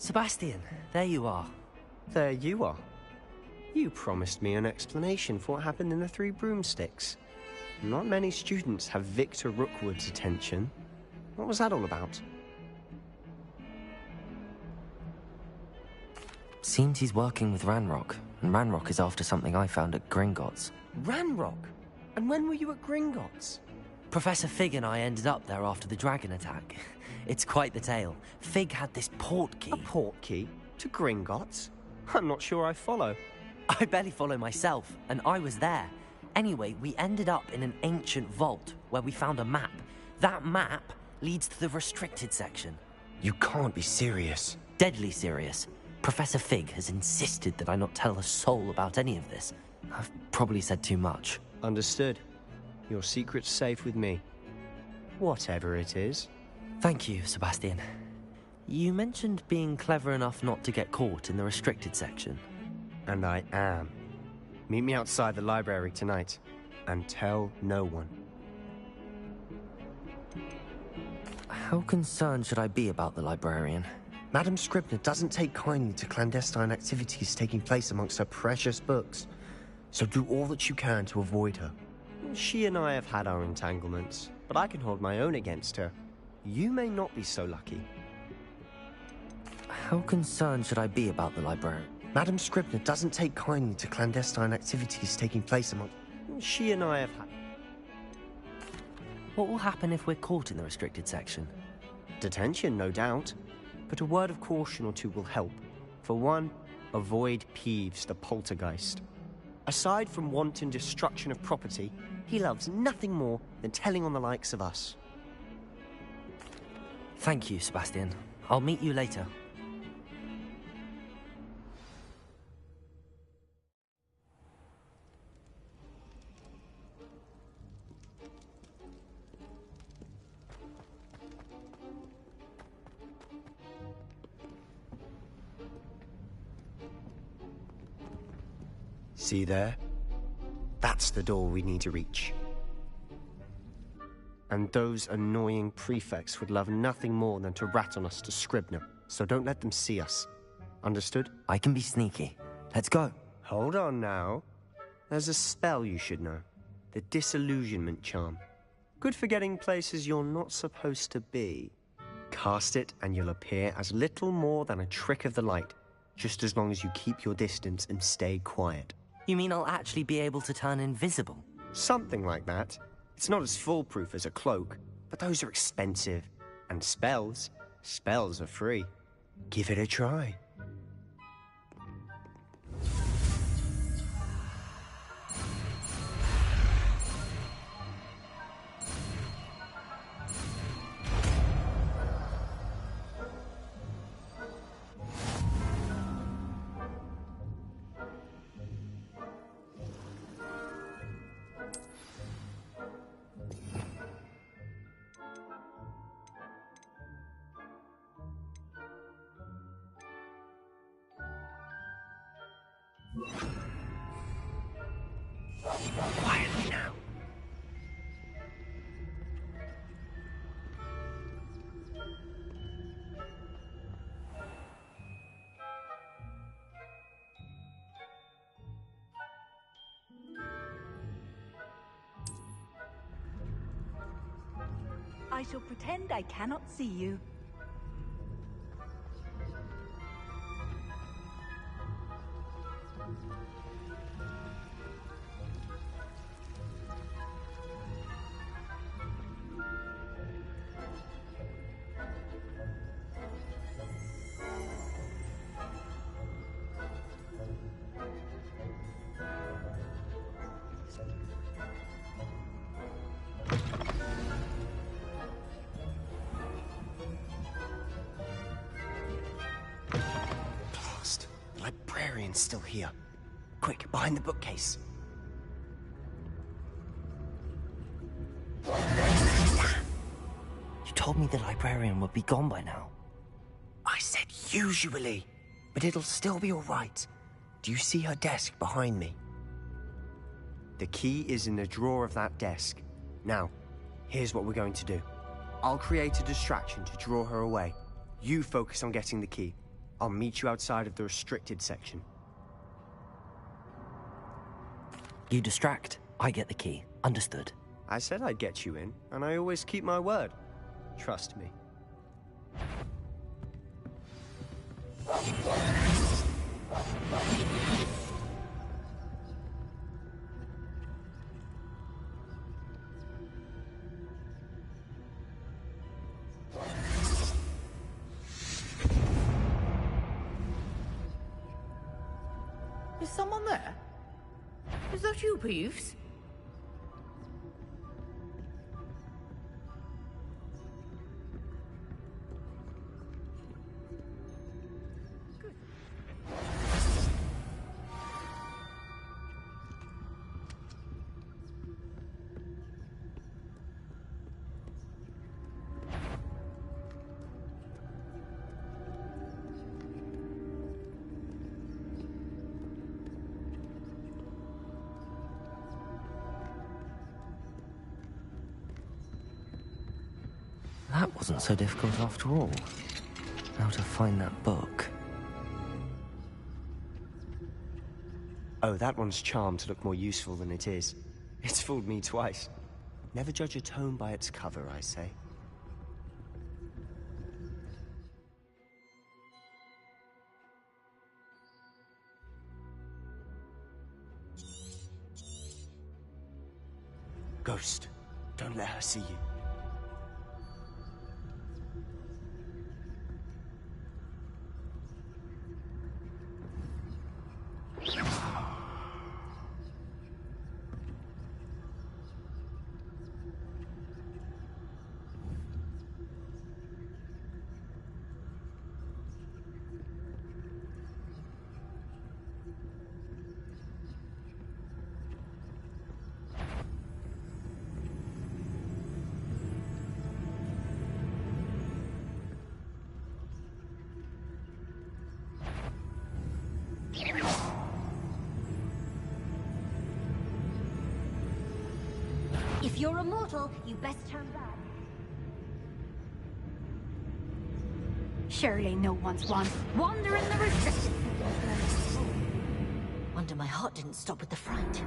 Sebastian, there you are. There you are. You promised me an explanation for what happened in the Three Broomsticks. Not many students have Victor Rookwood's attention. What was that all about? Seems he's working with Ranrock, and Ranrock is after something I found at Gringotts. Ranrock? And when were you at Gringotts? Professor Fig and I ended up there after the dragon attack. It's quite the tale. Fig had this port key. A port key? To Gringotts? I'm not sure I follow. I barely follow myself, and I was there. Anyway, we ended up in an ancient vault where we found a map. That map leads to the restricted section. You can't be serious. Deadly serious. Professor Fig has insisted that I not tell a soul about any of this. I've probably said too much. Understood. Your secret's safe with me. Whatever it is. Thank you, Sebastian. You mentioned being clever enough not to get caught in the restricted section. And I am. Meet me outside the library tonight, and tell no one. How concerned should I be about the librarian? Madam Scribner doesn't take kindly to clandestine activities taking place amongst her precious books, so do all that you can to avoid her. She and I have had our entanglements, but I can hold my own against her. You may not be so lucky. How concerned should I be about the librarian? Madam Scribner doesn't take kindly to clandestine activities taking place among... She and I have had... What will happen if we're caught in the restricted section? Detention, no doubt. But a word of caution or two will help. For one, avoid Peeves, the poltergeist. Aside from wanton destruction of property, he loves nothing more than telling on the likes of us. Thank you, Sebastian. I'll meet you later. See there? That's the door we need to reach. And those annoying prefects would love nothing more than to rat on us to Scribner, so don't let them see us. Understood? I can be sneaky. Let's go. Hold on now. There's a spell you should know. The Disillusionment Charm. Good for getting places you're not supposed to be. Cast it and you'll appear as little more than a trick of the light, just as long as you keep your distance and stay quiet. You mean I'll actually be able to turn invisible? Something like that. It's not as foolproof as a cloak, but those are expensive. And spells are free. Give it a try. Quietly now. I shall pretend I cannot see you. Librarian's still here. Quick, behind the bookcase. You told me the librarian would be gone by now. I said usually, but it'll still be all right. Do you see her desk behind me? The key is in the drawer of that desk. Now, here's what we're going to do. I'll create a distraction to draw her away. You focus on getting the key. I'll meet you outside of the restricted section. You distract, I get the key. Understood. I said I'd get you in, and I always keep my word. Trust me. Is someone there? Is that you, Peeves? That wasn't so difficult after all. How to find that book. Oh, that one's charmed to look more useful than it is. It's fooled me twice. Never judge a tome by its cover, I say. Ghost, don't let her see you. If you're a mortal, you best turn back. Surely no one's Wander in the restricted. Wonder my heart didn't stop with the fright.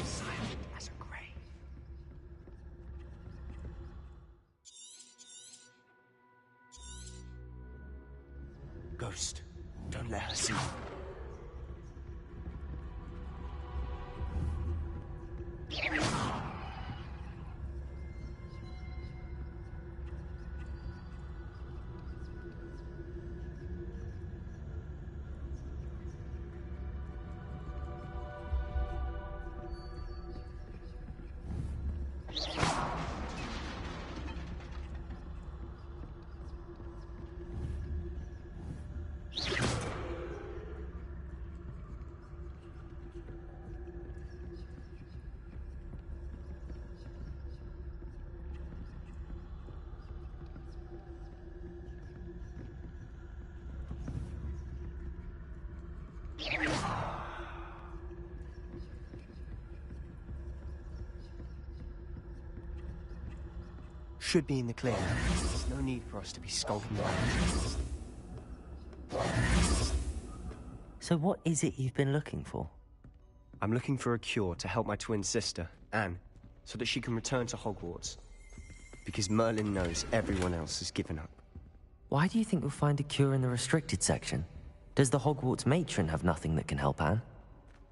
Silent as a grave. Ghost, don't let her see you. Should be in the clear. There's no need for us to be skulking around. So what is it you've been looking for? I'm looking for a cure to help my twin sister, Anne, so that she can return to Hogwarts. Because Merlin knows everyone else has given up. Why do you think you'll find a cure in the restricted section? Does the Hogwarts matron have nothing that can help Anne?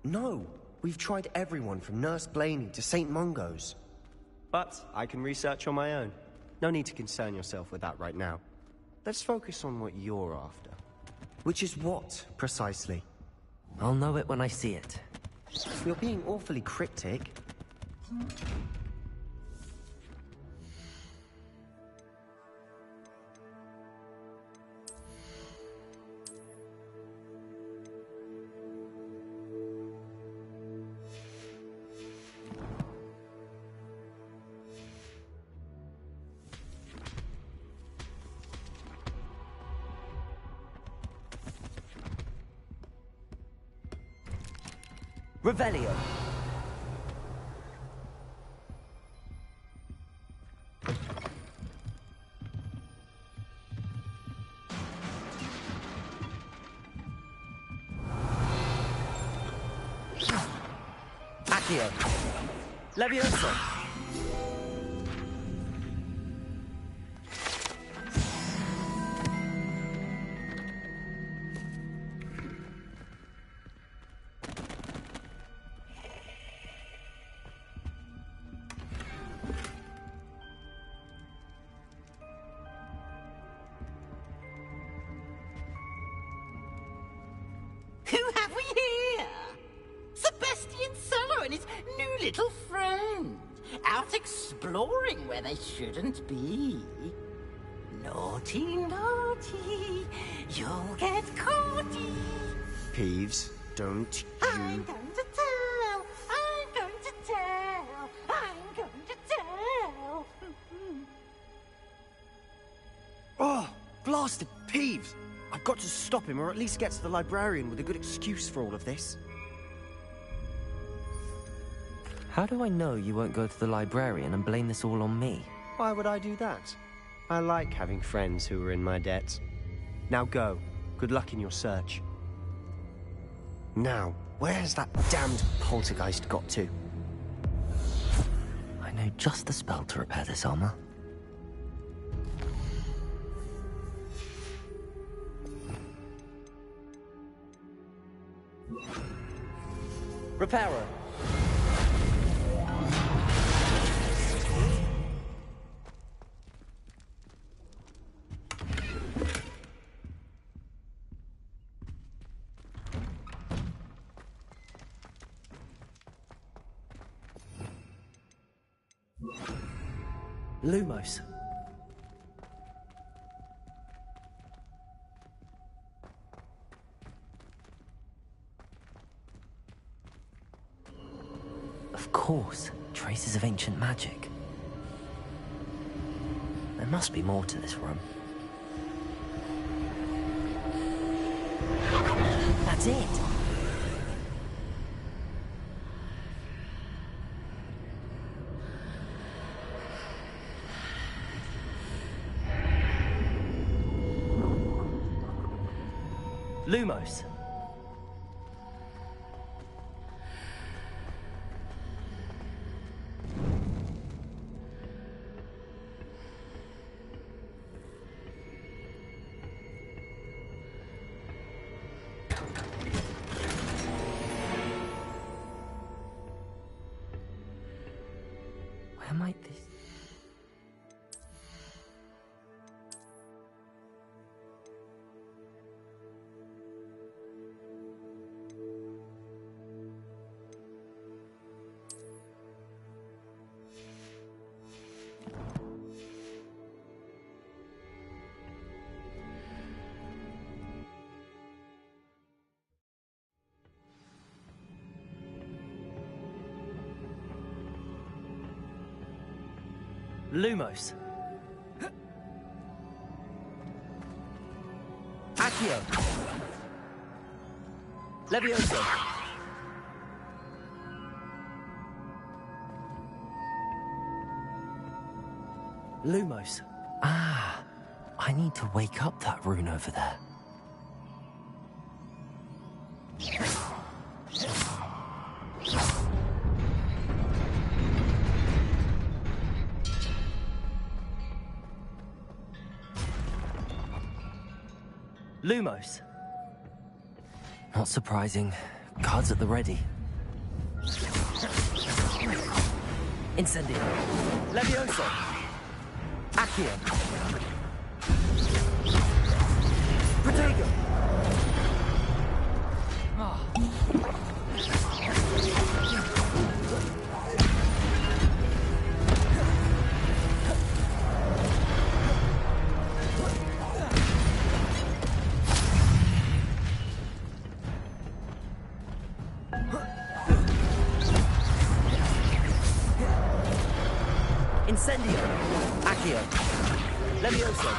No! We've tried everyone from Nurse Blaney to St. Mungo's. But I can research on my own. No need to concern yourself with that right now. Let's focus on what you're after. Which is what, precisely? I'll know it when I see it. You're being awfully cryptic. Revelio. Accio. Levioso. Who have we here? Sebastian Solo and his new little friend. Out exploring where they shouldn't be. Naughty, naughty. You'll get caughty. Peeves, don't I'm you... going to tell. I'm going to tell. I'm going to tell. Oh, blasted Peeves! I've got to stop him, or at least get to the librarian with a good excuse for all of this. How do I know you won't go to the librarian and blame this all on me? Why would I do that? I like having friends who are in my debt. Now go. Good luck in your search. Now, where's that damned poltergeist got to? I know just the spell to repair this armor. Reparo. Lumos. Of course, traces of ancient magic. There must be more to this room. That's it! Lumos. Where might this... Lumos. Accio. Levioso. Lumos. Ah, I need to wake up that rune over there. Lumos. Not surprising. Cards at the ready. Incendio. Levioso. Accio. Protego. Incendio. Accio. Levioso.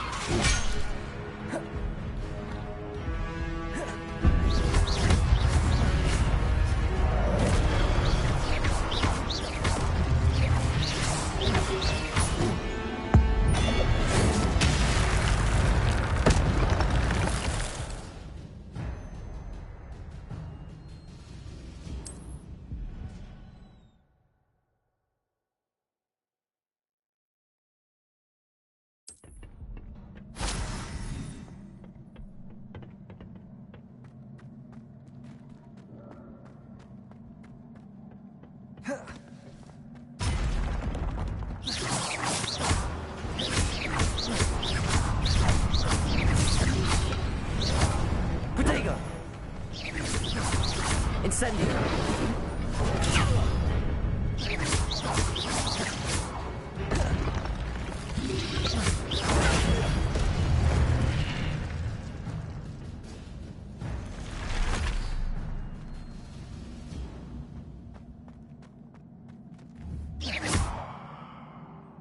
Incendio!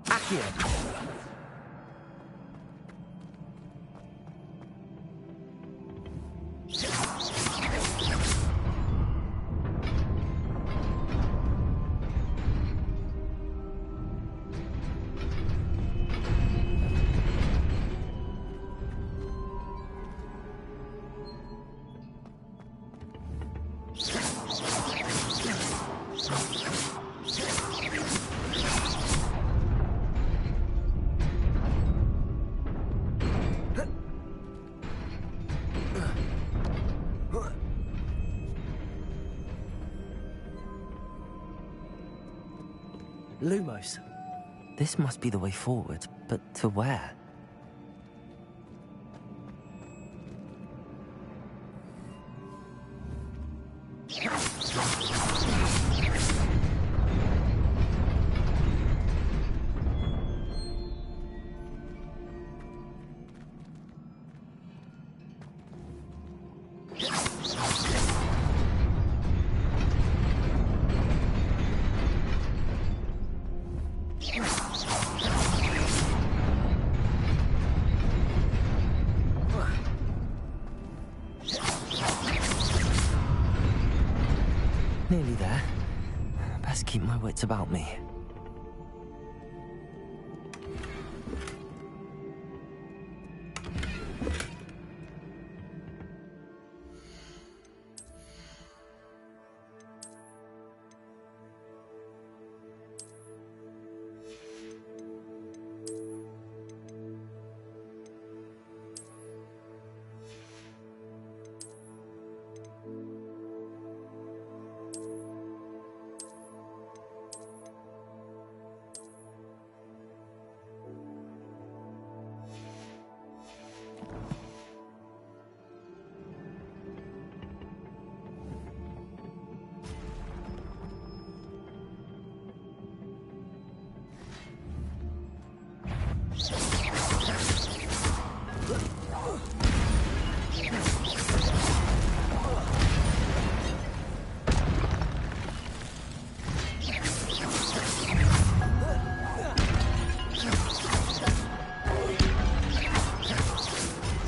Accio! Lumos. This must be the way forward, but to where? Nearly there. Best keep my wits about me.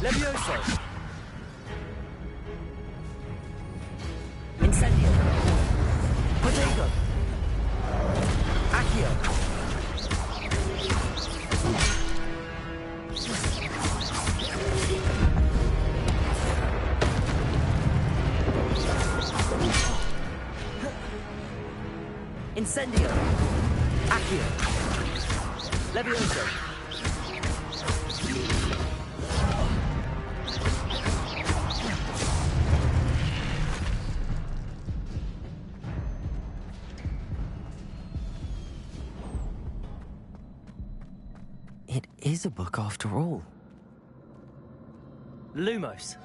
Levioso! Incendio! Protego! Accio! Incendio! Accio! Levioso! It is a book after all. Lumos.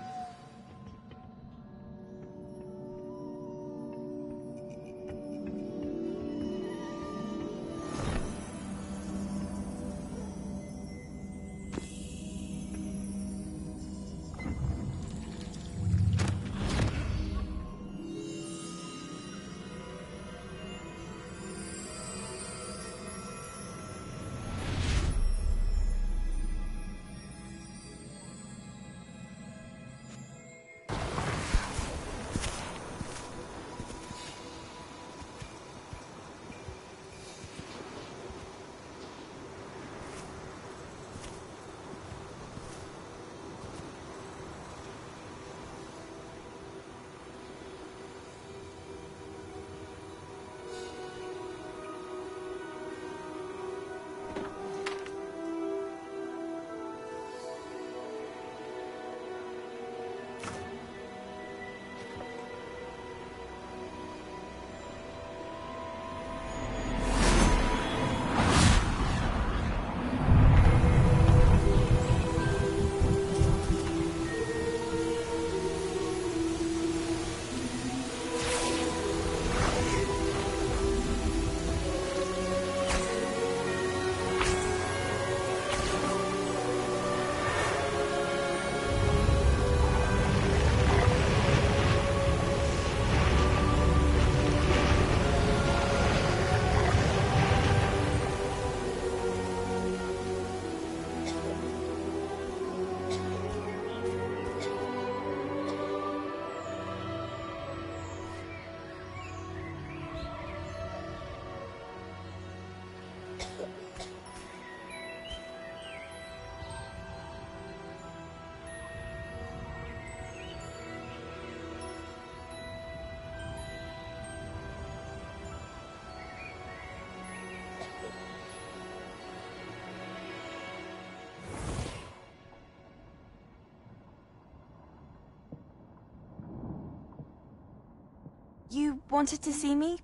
You wanted to see me?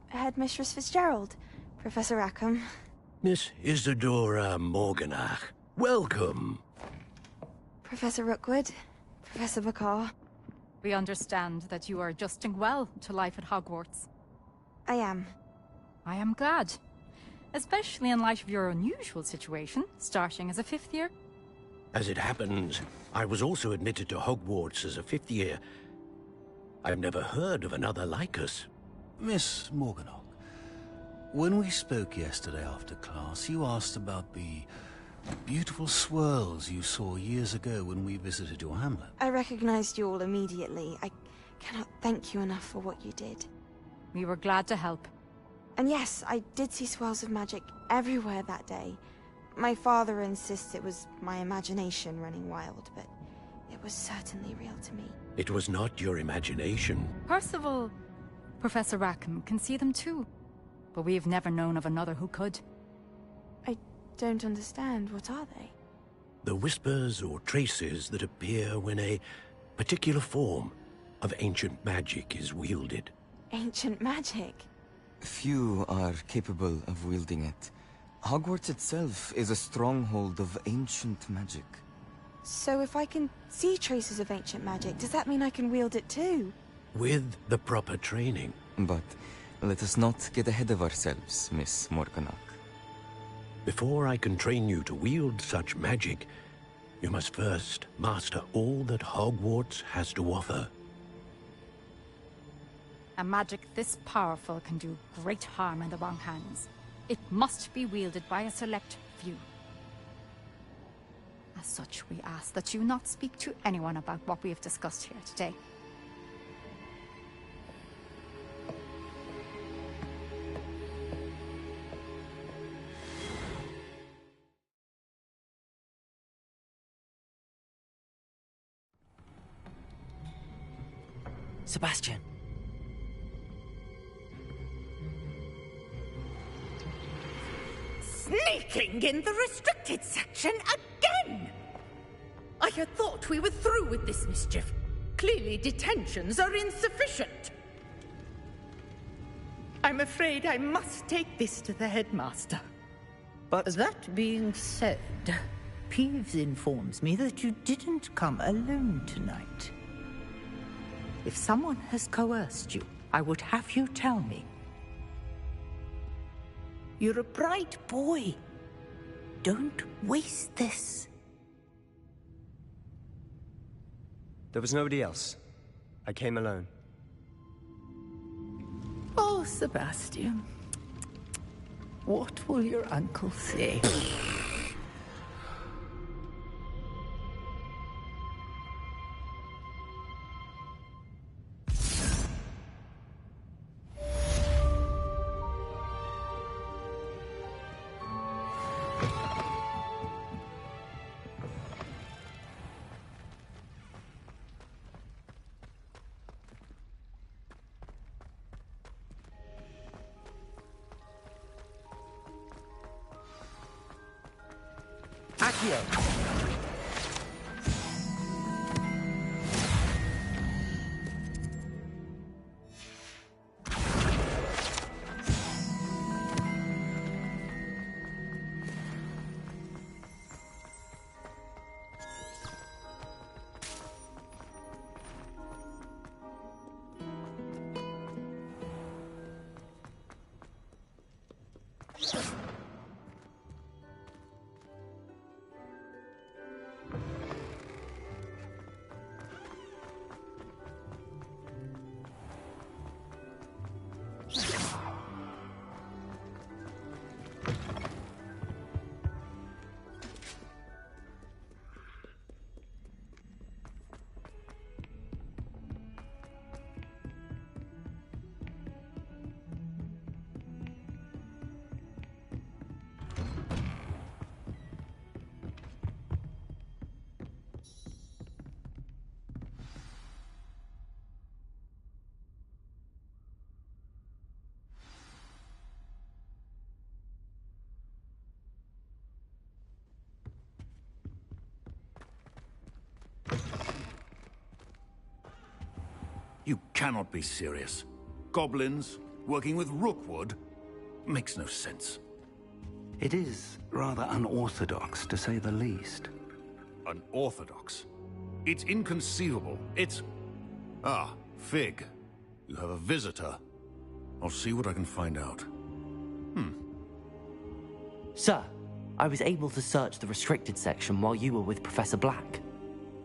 Headmistress Fitzgerald, Professor Rackham. Miss Isadora Morganach, welcome. Professor Rookwood, Professor Bakar. We understand that you are adjusting well to life at Hogwarts. I am. I am glad. Especially in light of your unusual situation, starting as a 5th year. As it happens, I was also admitted to Hogwarts as a 5th year. I've never heard of another like us. Miss Morganach, when we spoke yesterday after class, you asked about the beautiful swirls you saw years ago when we visited your hamlet. I recognized you all immediately. I cannot thank you enough for what you did. We were glad to help. And yes, I did see swirls of magic everywhere that day. My father insists it was my imagination running wild, but it was certainly real to me. It was not your imagination. Percival, Professor Rackham can see them too. But we have never known of another who could. I don't understand. What are they? The whispers or traces that appear when a particular form of ancient magic is wielded. Ancient magic? Few are capable of wielding it. Hogwarts itself is a stronghold of ancient magic. So if I can see traces of ancient magic, does that mean I can wield it too? With the proper training. But let us not get ahead of ourselves, Miss Morganach. Before I can train you to wield such magic, you must first master all that Hogwarts has to offer. A magic this powerful can do great harm in the wrong hands. It must be wielded by a select few. As such, we ask that you not speak to anyone about what we have discussed here today. Sebastian. Sneaking in the restricted section again! I had thought we were through with this mischief. Clearly detentions are insufficient. I'm afraid I must take this to the headmaster. But That being said, Peeves informs me that you didn't come alone tonight. If someone has coerced you, I would have you tell me. You're a bright boy. Don't waste this. there was nobody else. I came alone. Oh, Sebastian. What will your uncle say? Accio! You cannot be serious. goblins, working with Rookwood. Makes no sense. It is rather unorthodox, to say the least. Unorthodox? It's inconceivable. It's... Ah, Fig. You have a visitor. I'll see what I can find out. Sir, I was able to search the restricted section while you were with Professor Black.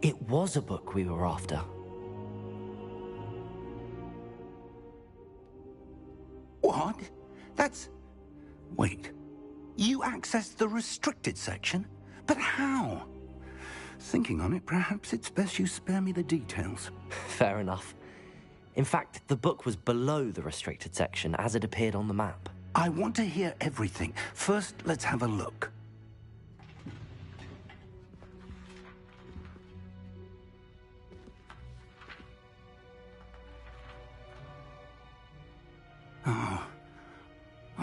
It was a book we were after. What? That's... Wait. You accessed the restricted section? But how? Thinking on it, perhaps it's best you spare me the details. Fair enough. In fact, the book was below the restricted section as it appeared on the map. I want to hear everything. First, let's have a look.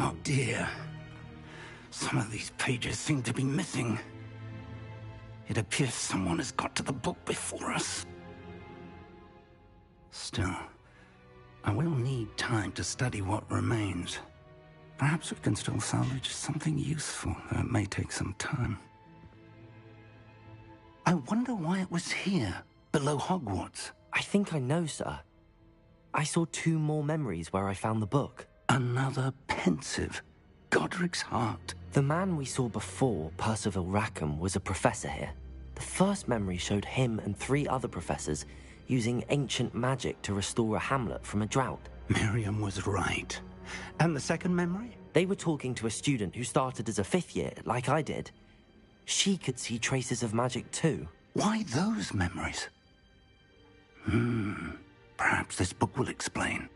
Oh dear. Some of these pages seem to be missing. It appears someone has got to the book before us. Still, I will need time to study what remains. Perhaps we can still salvage something useful, though it may take some time. I wonder why it was here, below Hogwarts. I think I know, sir. I saw 2 more memories where I found the book. Another pensive. Godric's heart. The man we saw before, Percival Rackham, was a professor here. The first memory showed him and 3 other professors using ancient magic to restore a hamlet from a drought. Miriam was right. And the second memory? They were talking to a student who started as a 5th year, like I did. She could see traces of magic too. Why those memories? Perhaps this book will explain.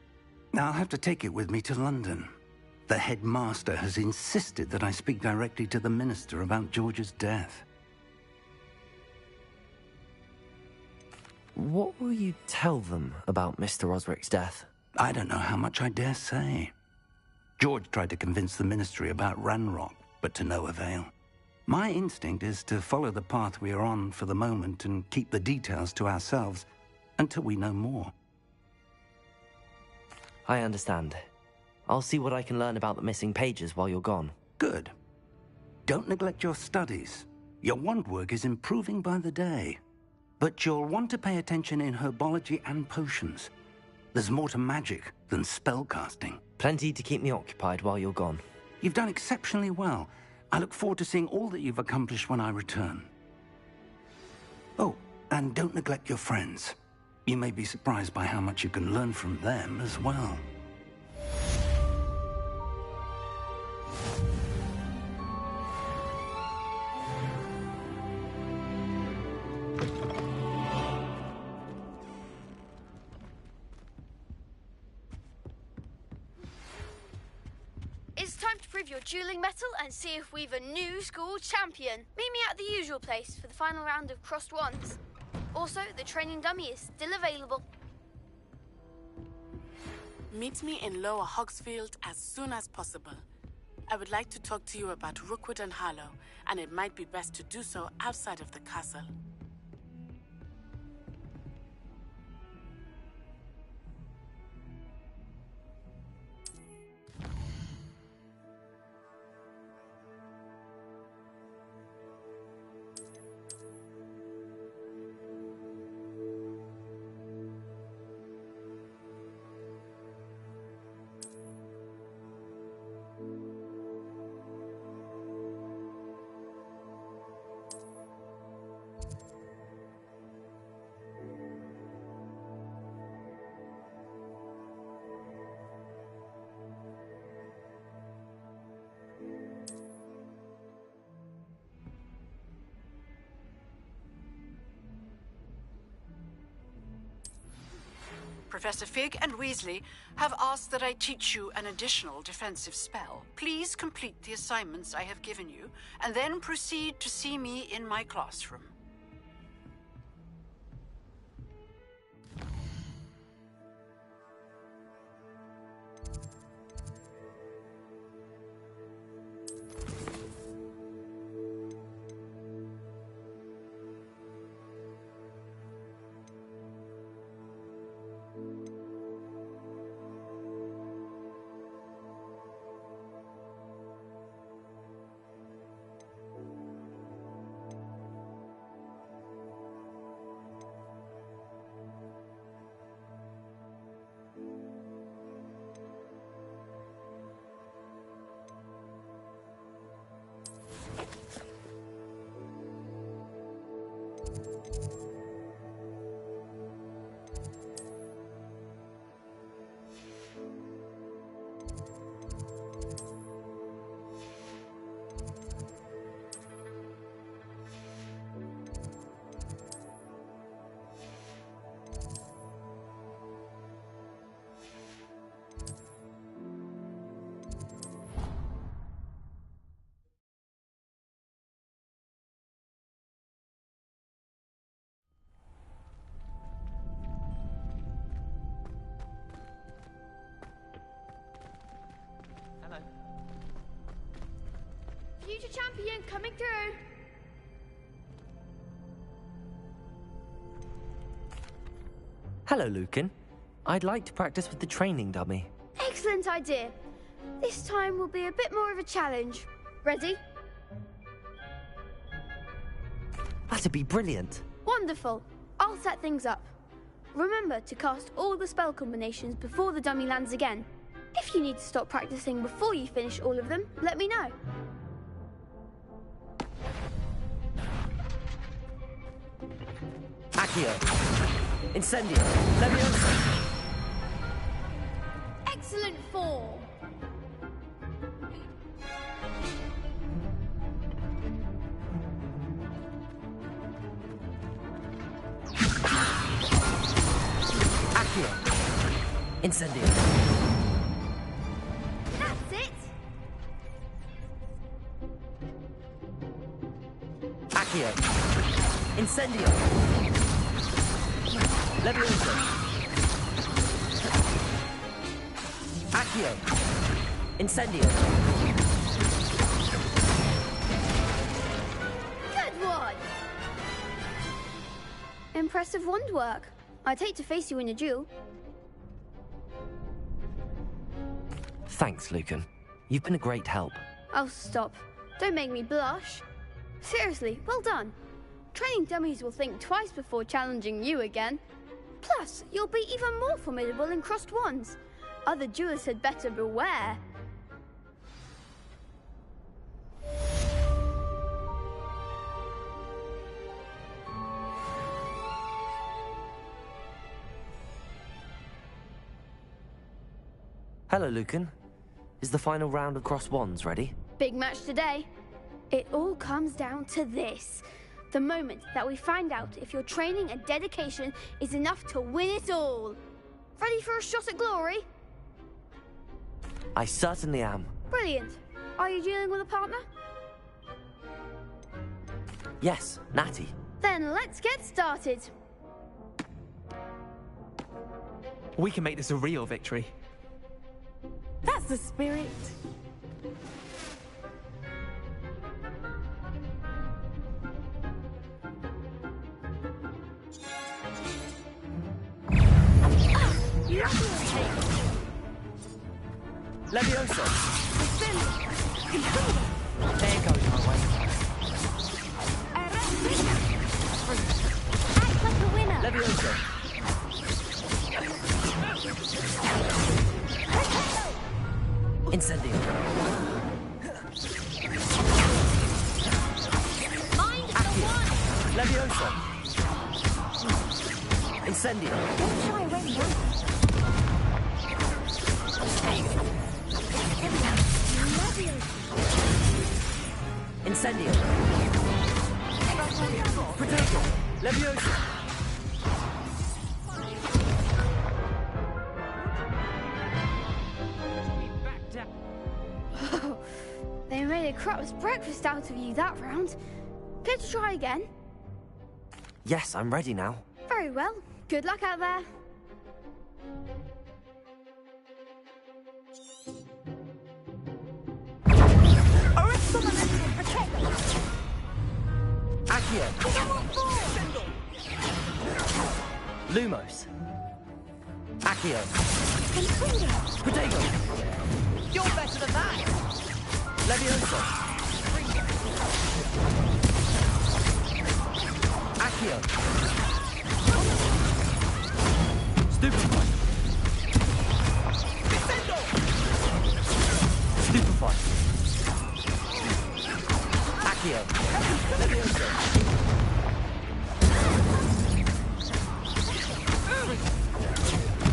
I'll have to take it with me to London. The headmaster has insisted that I speak directly to the minister about George's death. What will you tell them about Mr. Osric's death? I don't know how much I dare say. George tried to convince the ministry about Ranrock, but to no avail. My instinct is to follow the path we are on for the moment and keep the details to ourselves until we know more. I understand. I'll see what I can learn about the missing pages while you're gone. Good. Don't neglect your studies. Your wand work is improving by the day. But you'll want to pay attention in herbology and potions. There's more to magic than spellcasting. Plenty to keep me occupied while you're gone. You've done exceptionally well. I look forward to seeing all that you've accomplished when I return. Oh, and don't neglect your friends. You may be surprised by how much you can learn from them as well. It's time to prove your dueling mettle and see if we've a new school champion. Meet me at the usual place for the final round of crossed wands. Also, the training dummy is still available. Meet me in Lower Hogsfield as soon as possible. I would like to talk to you about Rookwood and Harlow, and it might be best to do so outside of the castle. Professor Fig and Weasley have asked that I teach you an additional defensive spell. Please complete the assignments I have given you, and then proceed to see me in my classroom. champion coming through. Hello, Lucan. I'd like to practice with the training dummy. Excellent idea. This time will be a bit more of a challenge. Ready? That'd be brilliant. Wonderful. I'll set things up. Remember to cast all the spell combinations before the dummy lands again. If you need to stop practicing before you finish all of them, let me know. Accio. Incendio. Leviosa. Excellent form. Accio. Incendio. That's it. Accio. Incendio. Leviosa. Accio. Incendio. Good one. Impressive wand work. I'd hate to face you in a duel. Thanks, Lucan. You've been a great help. Oh, stop. Don't make me blush. Seriously, well done. Training dummies will think twice before challenging you again. Plus, you'll be even more formidable in crossed wands. Other duelists had better beware. Hello, Lucan. Is the final round of cross wands ready? Big match today. It all comes down to this. The moment that we find out if your training and dedication is enough to win it all. Ready for a shot at glory? I certainly am. Brilliant. Are you dealing with a partner? Yes, Natty. Then let's get started. We can make this a real victory. That's the spirit. Leviosa. There goes my way. Act like a winner. Leviosa. Incendio. Mind the one. Leviosa. Incendio. Try right now. Incendio. Potato. Leviosa. Oh, they made a crap's breakfast out of you that round. Care to try again? Yes, I'm ready now. Very well. Good luck out there. Accio. Lumos. Accio. Potato. You're better than that. Leviosa. Accio. Stupefy. Stupefy. Accio. Leviosa.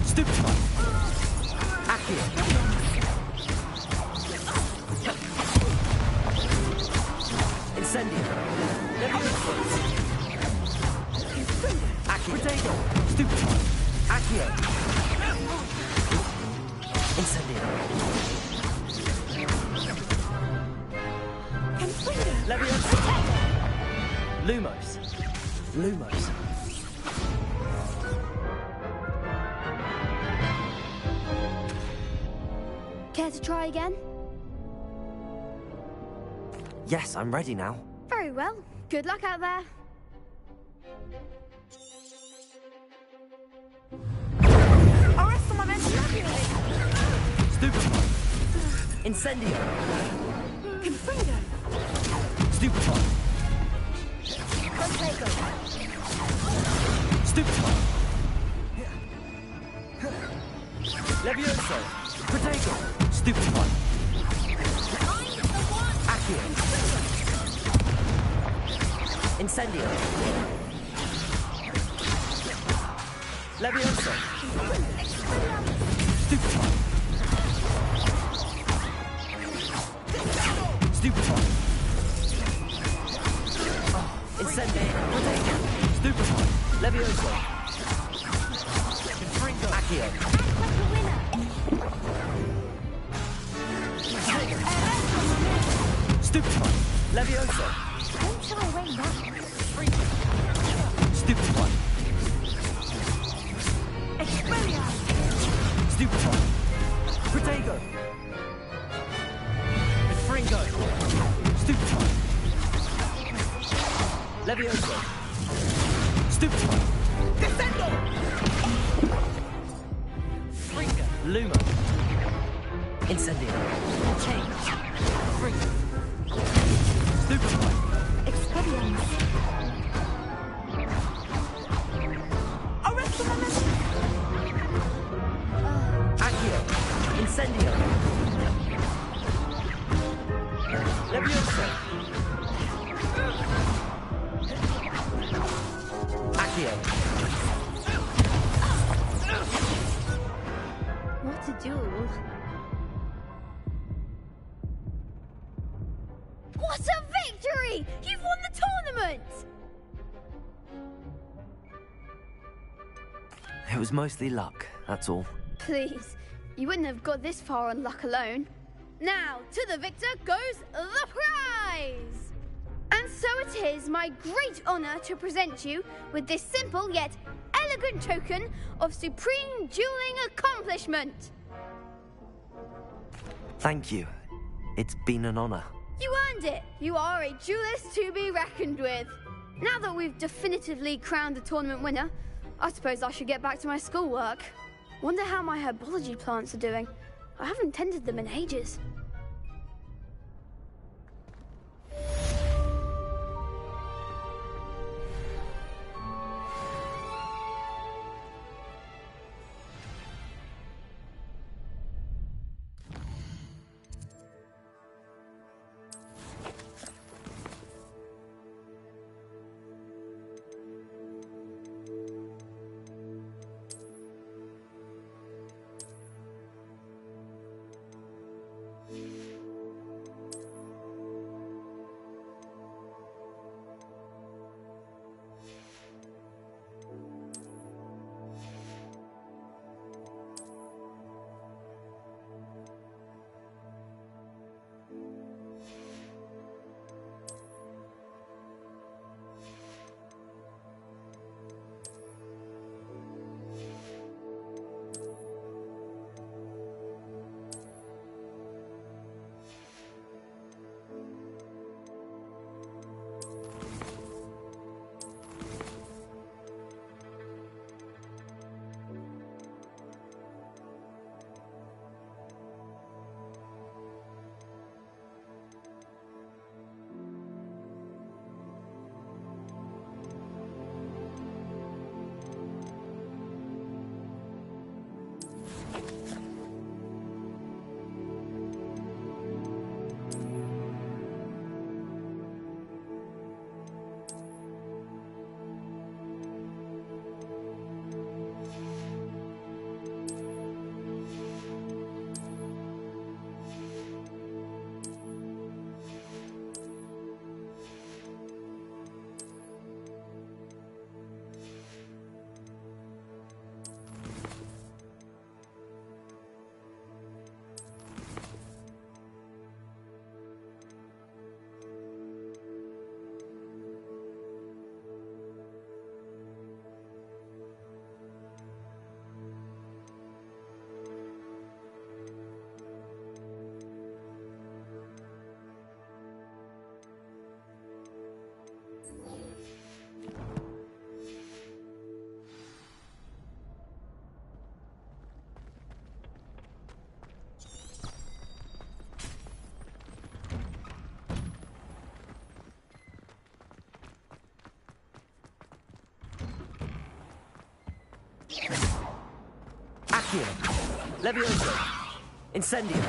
Stupefy. Accio. Incendio. Leviosa. Accio. Potato. Stupefy. Accio. Incendio. Leviosa. Lumos. Lumos. Care to try again? Yes, I'm ready now. Very well. Good luck out there. Arresto momentum. Stupefy. Incendio. Confringo. Stupefy. Protego. Stupefy. Levioso. Protego. Stupefy. Accio. Incendio. Levioso. Stupefy. Stupefy. Incendio. Protego. Stupefy. Levioso. Confringo. Accio. Stupefy. Levioso. Don't shy away now. Stupefy. Expelliarmus. Stupefy. Protego. Confringo. Stupefy. Levioso. Stupefy. Descendo. Fringo. Luma. Incendio. Change. Fringo. Stupefy. Expelliarmus. Arresto momentum. Accio. Incendio. Levioso. Accio. What a duel. What a victory! You've won the tournament! It was mostly luck, that's all. Please, you wouldn't have got this far on luck alone. Now, to the victor goes the prize! And so it is my great honour to present you with this simple yet elegant token of supreme dueling accomplishment. Thank you. It's been an honor. You earned it! You are a duelist to be reckoned with. Now that we've definitively crowned the tournament winner, I suppose I should get back to my schoolwork. Wonder how my herbology plants are doing. I haven't tended them in ages. Accio! Levioso! Incendio!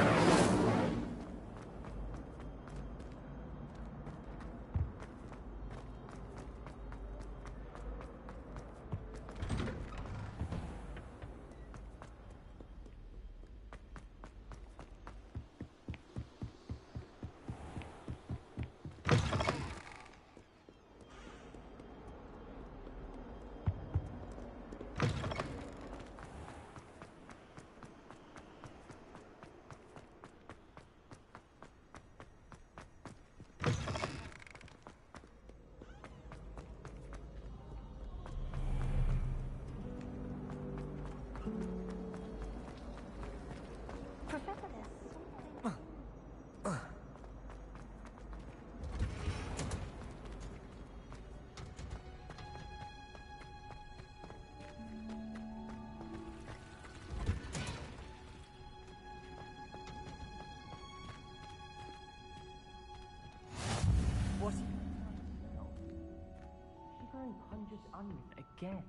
What? Shivering conjures onion again.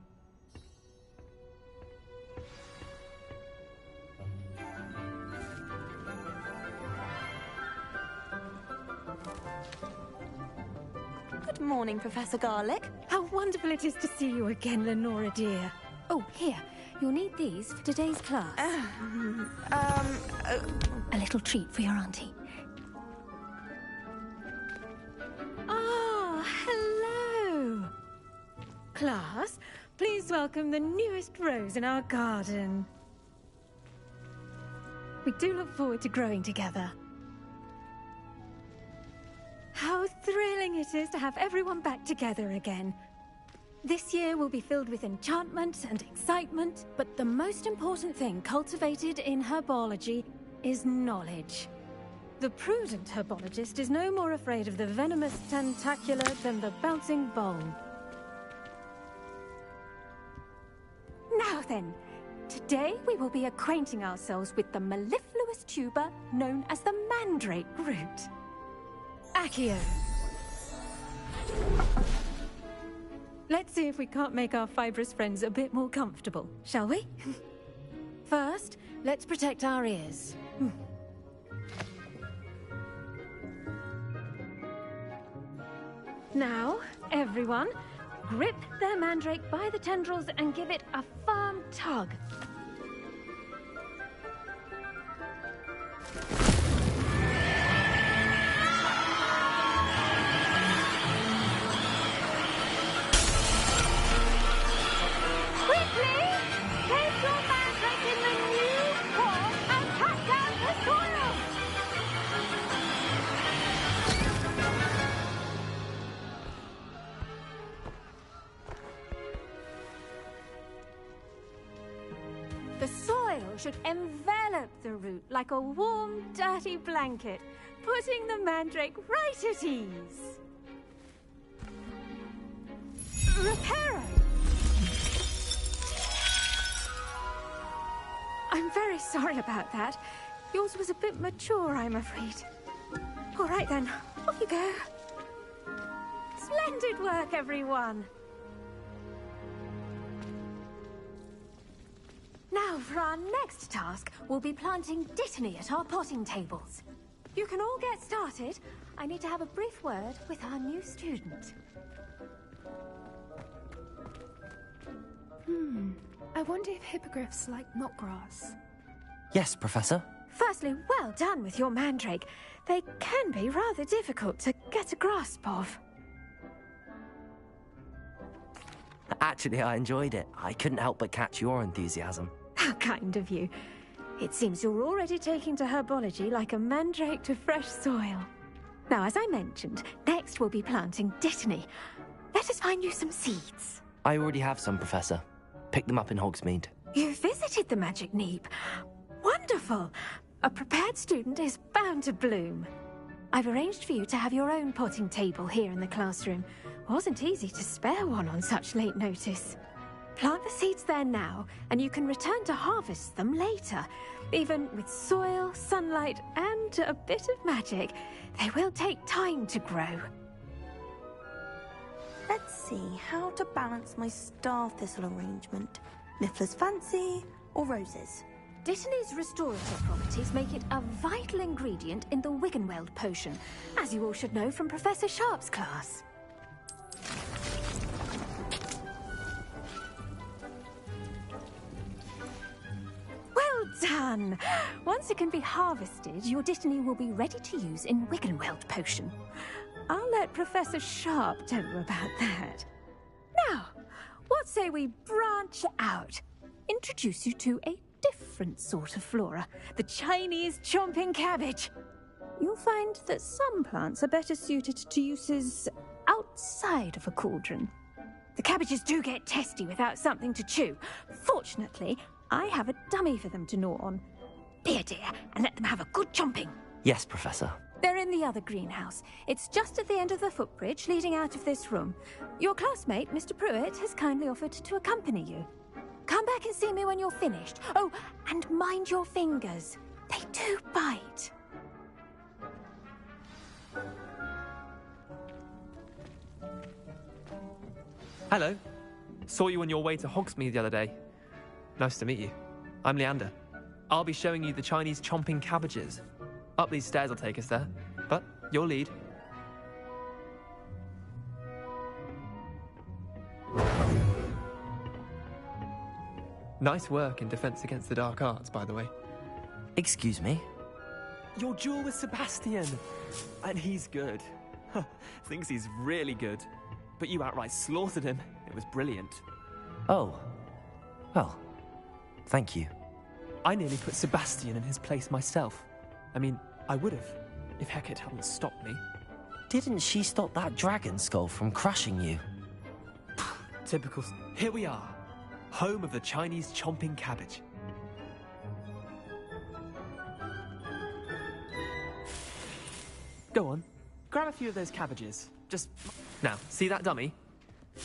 Good morning, Professor Garlic. How wonderful it is to see you again, Lenora dear. Oh, here. You'll need these for today's class. A little treat for your auntie. Ah, hello. Class, please welcome the newest rose in our garden. We do look forward to growing together. How thrilling it is to have everyone back together again. This year will be filled with enchantment and excitement, but the most important thing cultivated in herbology is knowledge. The prudent herbologist is no more afraid of the venomous tentacula than the bouncing bulb. Now then, today we will be acquainting ourselves with the mellifluous tuber known as the mandrake root. Accio. Let's see if we can't make our fibrous friends a bit more comfortable, shall we? First, let's protect our ears. Now, everyone, grip their mandrake by the tendrils and give it a firm tug. The soil should envelop the root like a warm, dirty blanket, putting the mandrake right at ease. Reparo! I'm very sorry about that. Yours was a bit mature, I'm afraid. All right then, off you go. Splendid work, everyone. Now, for our next task, we'll be planting Dittany at our potting tables. You can all get started. I need to have a brief word with our new student. I wonder if hippogriffs like knotgrass. Yes, Professor. Firstly, well done with your mandrake. They can be rather difficult to get a grasp of. Actually, I enjoyed it. I couldn't help but catch your enthusiasm. How kind of you. It seems you're already taking to herbology like a mandrake to fresh soil. Now, as I mentioned, next we'll be planting Dittany. Let us find you some seeds. I already have some, Professor. Picked them up in Hogsmeade. You visited the Magic Neep. Wonderful. A prepared student is bound to bloom. I've arranged for you to have your own potting table here in the classroom. Wasn't easy to spare one on such late notice. Plant the seeds there now, and you can return to harvest them later. Even with soil, sunlight, and a bit of magic, they will take time to grow. Let's see how to balance my star thistle arrangement. Niffler's fancy or roses? Dittany's restorative properties make it a vital ingredient in the Wiggenweld potion, as you all should know from Professor Sharp's class. Well done! Once it can be harvested, your Dittany will be ready to use in Wiggenweld potion. I'll let Professor Sharp tell you about that. Now, what say we branch out? Introduce you to a different sort of flora, the Chinese chomping cabbage. You'll find that some plants are better suited to uses outside of a cauldron. The cabbages do get testy without something to chew. Fortunately, I have a dummy for them to gnaw on. Be a dear and let them have a good chomping. Yes, Professor. They're in the other greenhouse. It's just at the end of the footbridge leading out of this room. Your classmate, Mr. Pruitt, has kindly offered to accompany you. Come back and see me when you're finished. Oh, and mind your fingers. They do bite. Hello. Saw you on your way to Hogsmeade the other day. Nice to meet you. I'm Leander. I'll be showing you the Chinese chomping cabbages. Up these stairs will take us there, but your lead. Nice work in Defense Against the Dark Arts, by the way. Excuse me? Your duel with Sebastian! And he's good. Thinks he's really good. But you outright slaughtered him. It was brilliant. Oh. Well, thank you. I nearly put Sebastian in his place myself. I mean, I would have, if Hecate hadn't stopped me. Didn't she stop that dragon skull from crushing you? Typical. Here we are. Home of the Chinese chomping cabbage. Go on. Grab a few of those cabbages. Just... Now, see that dummy?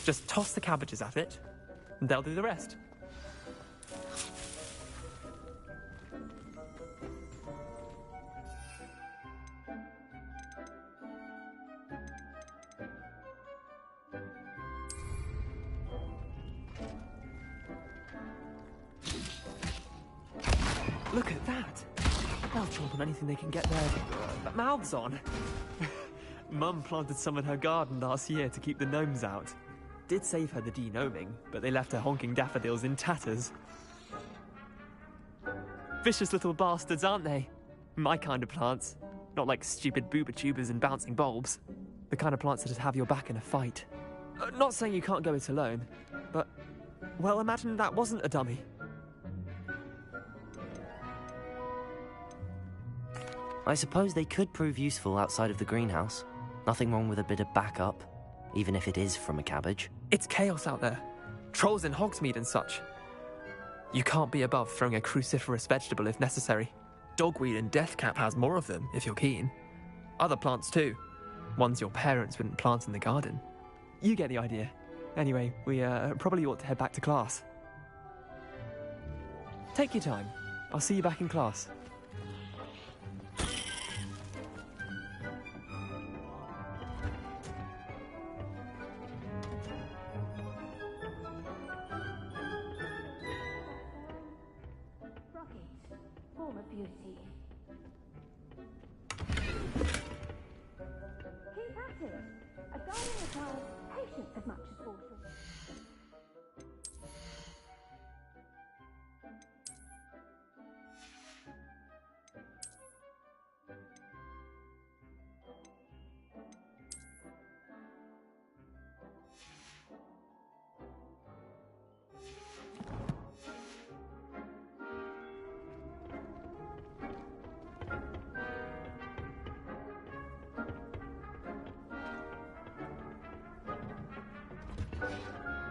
Just toss the cabbages at it, and they'll do the rest. Look at that! They'll chomp on anything they can get their mouths on. Mum planted some in her garden last year to keep the gnomes out. Did save her the de-gnoming, but they left her honking daffodils in tatters. Vicious little bastards, aren't they? My kind of plants. Not like stupid booba tubers and bouncing bulbs. The kind of plants that'd have your back in a fight. Not saying you can't go it alone, but... Well, imagine that wasn't a dummy. I suppose they could prove useful outside of the greenhouse. Nothing wrong with a bit of backup, even if it is from a cabbage. It's chaos out there. Trolls in Hogsmeade and such. You can't be above throwing a cruciferous vegetable if necessary. Dogweed and deathcap has more of them, if you're keen. Other plants too. Ones your parents wouldn't plant in the garden. You get the idea. Anyway, we probably ought to head back to class. Take your time. I'll see you back in class.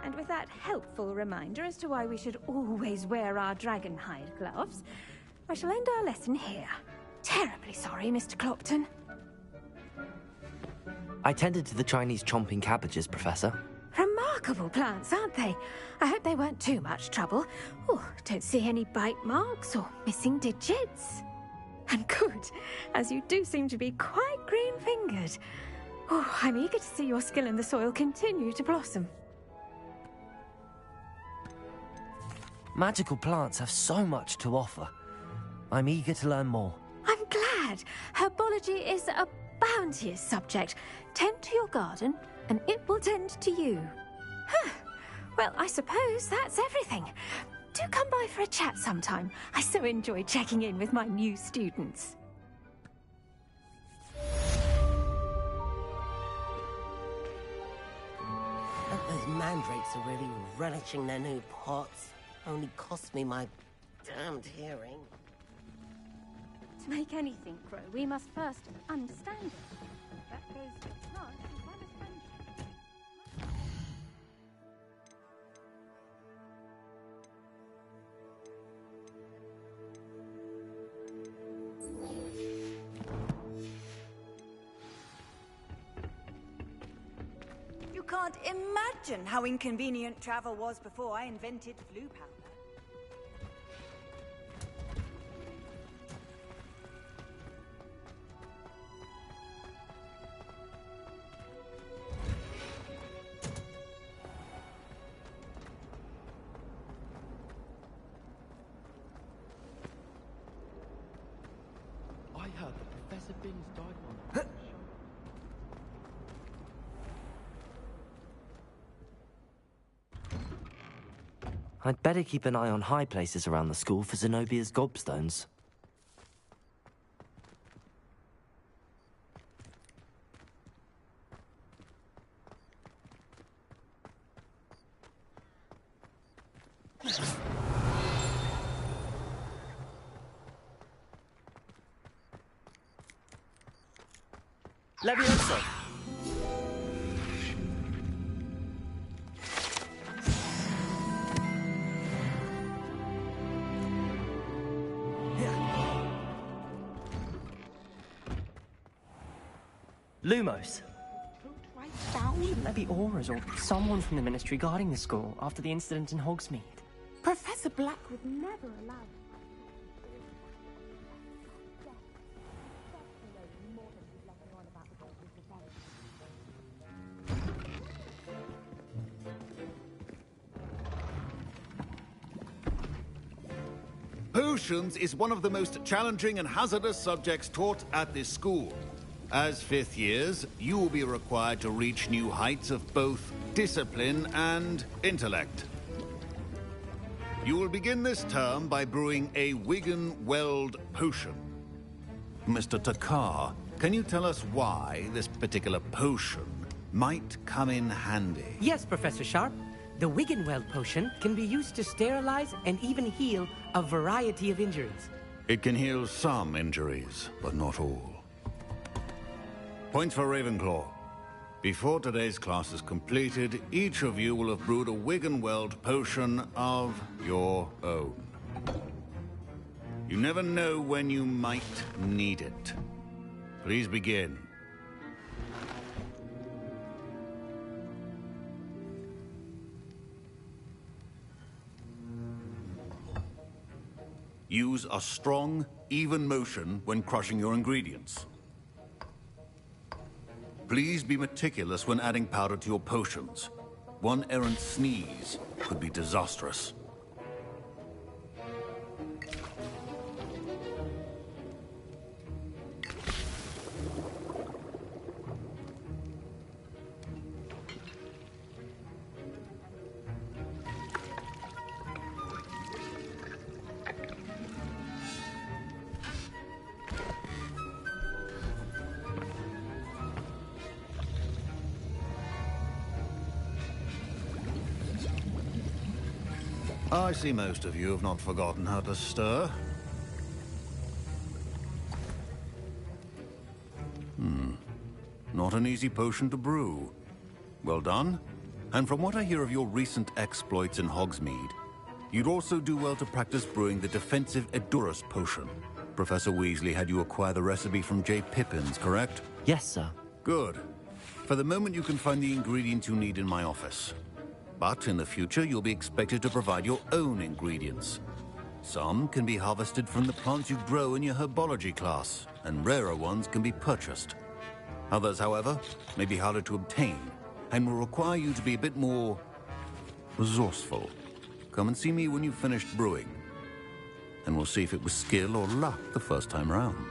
And with that helpful reminder as to why we should always wear our dragon hide gloves, I shall end our lesson here. Terribly sorry, Mr. Clopton. I tended to the Chinese chomping cabbages, Professor. Remarkable plants, aren't they? I hope they weren't too much trouble. Oh, don't see any bite marks or missing digits. And good, as you do seem to be quite green-fingered. Oh, I'm eager to see your skill in the soil continue to blossom. Magical plants have so much to offer. I'm eager to learn more. I'm glad. Herbology is a bounteous subject. Tend to your garden, and it will tend to you. Huh. Well, I suppose that's everything. Do come by for a chat sometime. I so enjoy checking in with my new students. Those mandrakes are really relishing their new pots. Only cost me my damned hearing. To make anything grow, we must first understand it. That goes for plants as well as friendship. You can't imagine how inconvenient travel was before I invented flu powder. I heard that Professor Binns died one. I'd better keep an eye on high places around the school for Zenobia's gobstones. Levioso! Lumos. Right down. Shouldn't there be auras or someone from the Ministry guarding the school after the incident in Hogsmeade? Professor Black would never allow it. Potions is one of the most challenging and hazardous subjects taught at this school. As fifth years, you will be required to reach new heights of both discipline and intellect. You will begin this term by brewing a Wigan-Weld potion. Mr. Takar, can you tell us why this particular potion might come in handy? Yes, Professor Sharp. The Wigan-Weld potion can be used to sterilize and even heal a variety of injuries. It can heal some injuries, but not all. Points for Ravenclaw. Before today's class is completed, each of you will have brewed a Wigan-Weld potion of your own. You never know when you might need it. Please begin. Use a strong, even motion when crushing your ingredients. Please be meticulous when adding powder to your potions. One errant sneeze could be disastrous. I see most of you have not forgotten how to stir. Not an easy potion to brew. Well done. And from what I hear of your recent exploits in Hogsmeade, you'd also do well to practice brewing the defensive Edurus potion. Professor Weasley had you acquire the recipe from J. Pippins, correct? Yes, sir. Good. For the moment, you can find the ingredients you need in my office. But in the future, you'll be expected to provide your own ingredients. Some can be harvested from the plants you grow in your herbology class, and rarer ones can be purchased. Others, however, may be harder to obtain, and will require you to be a bit more resourceful. Come and see me when you've finished brewing, and we'll see if it was skill or luck the first time round.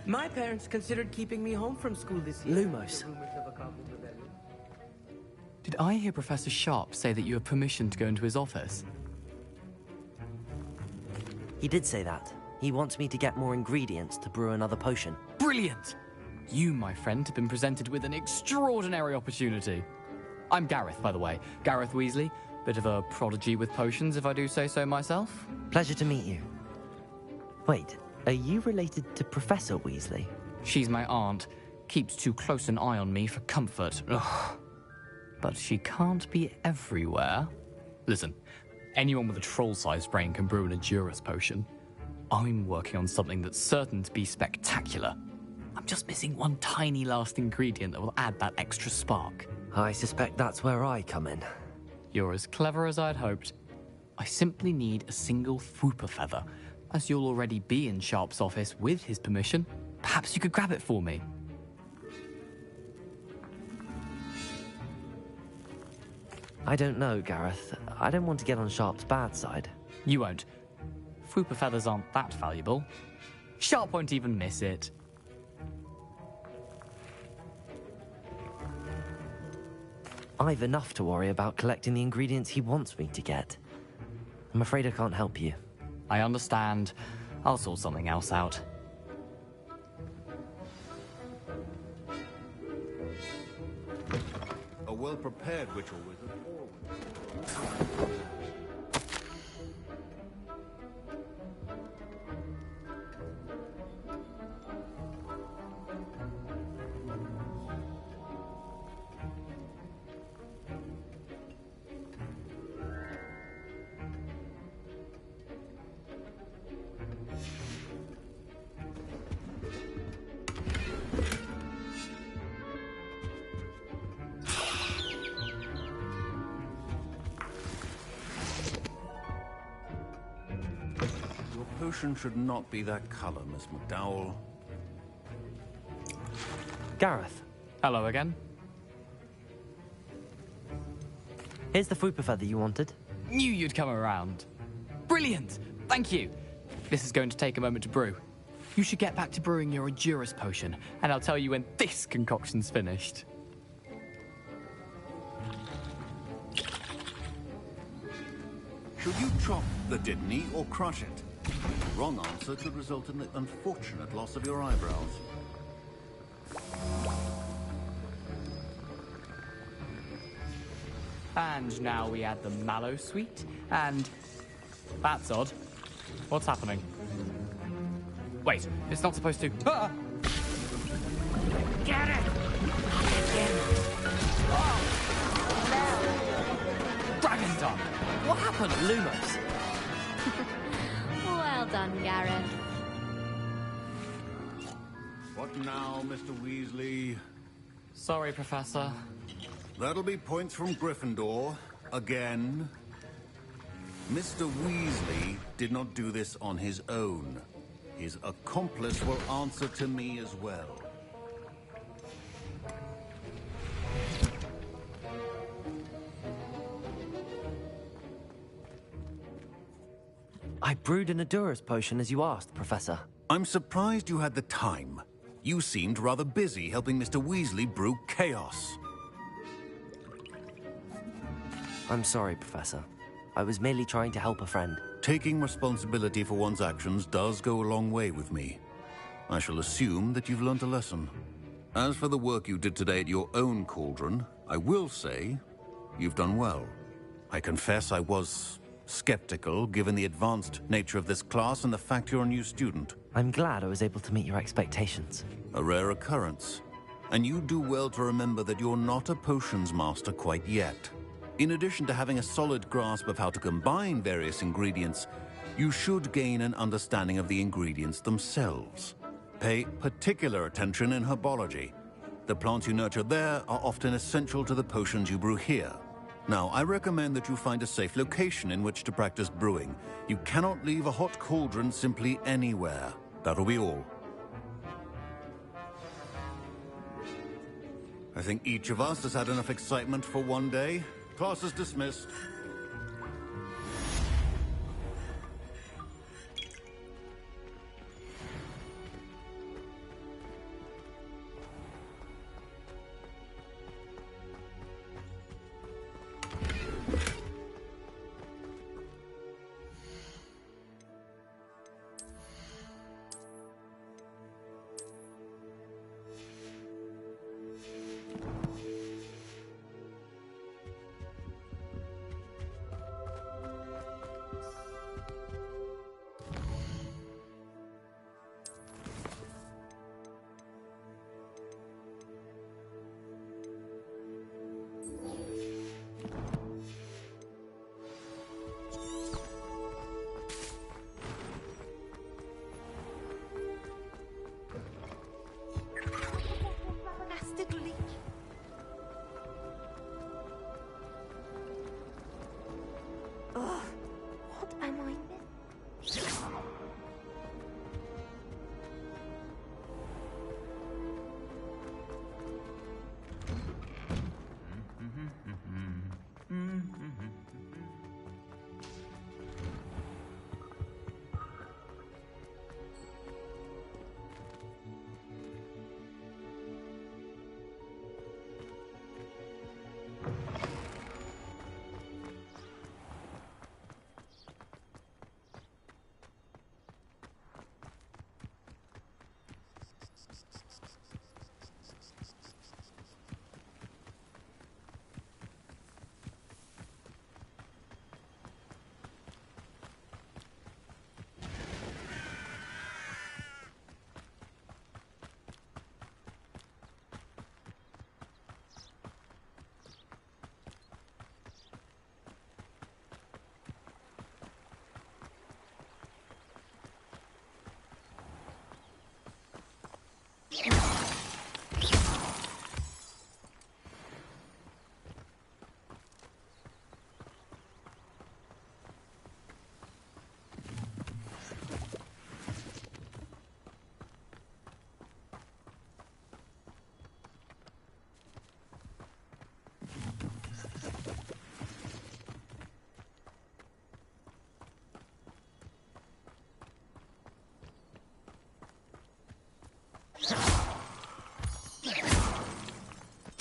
My parents considered keeping me home from school this year. Lumos. Did I hear Professor Sharp say that you have permission to go into his office? He did say that. He wants me to get more ingredients to brew another potion. Brilliant! You, my friend, have been presented with an extraordinary opportunity. I'm Gareth, by the way. Gareth Weasley. Bit of a prodigy with potions, if I do say so myself. Pleasure to meet you. Wait, are you related to Professor Weasley? She's my aunt. Keeps too close an eye on me for comfort. Ugh. But she can't be everywhere. Listen, anyone with a troll-sized brain can brew an Edurus potion. I'm working on something that's certain to be spectacular. I'm just missing one tiny last ingredient that will add that extra spark. I suspect that's where I come in. You're as clever as I'd hoped. I simply need a single Fwooper feather. As you'll already be in Sharp's office with his permission, perhaps you could grab it for me. I don't know, Gareth. I don't want to get on Sharp's bad side. You won't. Fwooper feathers aren't that valuable. Sharp won't even miss it. I've enough to worry about collecting the ingredients he wants me to get. I'm afraid I can't help you. I understand. I'll sort something else out. A well-prepared ritual wizard. Potion should not be that color, Miss McDowell. Gareth. Hello again. Here's the Fwooper feather you wanted. Knew you'd come around. Brilliant! Thank you. This is going to take a moment to brew. You should get back to brewing your Edurus potion, and I'll tell you when this concoction's finished. Should you chop the Didney or crush it? The wrong answer could result in the unfortunate loss of your eyebrows. And now we add the mallow sweet, and... That's odd. What's happening? Wait, it's not supposed to... Ah! Get it! Dragon tongue! What happened, Lumos? Well done, Gareth. What now, Mr. Weasley? Sorry, Professor. That'll be points from Gryffindor. Again. Mr. Weasley did not do this on his own. His accomplice will answer to me as well. I brewed an Edurus potion as you asked, Professor. I'm surprised you had the time. You seemed rather busy helping Mr. Weasley brew chaos. I'm sorry, Professor. I was merely trying to help a friend. Taking responsibility for one's actions does go a long way with me. I shall assume that you've learnt a lesson. As for the work you did today at your own cauldron, I will say you've done well. I confess I was skeptical, given the advanced nature of this class and the fact you're a new student. I'm glad I was able to meet your expectations. A rare occurrence. And you do well to remember that you're not a potions master quite yet. In addition to having a solid grasp of how to combine various ingredients, you should gain an understanding of the ingredients themselves. Pay particular attention in herbology. The plants you nurture there are often essential to the potions you brew here. Now, I recommend that you find a safe location in which to practice brewing. You cannot leave a hot cauldron simply anywhere. That'll be all. I think each of us has had enough excitement for one day. Class is dismissed.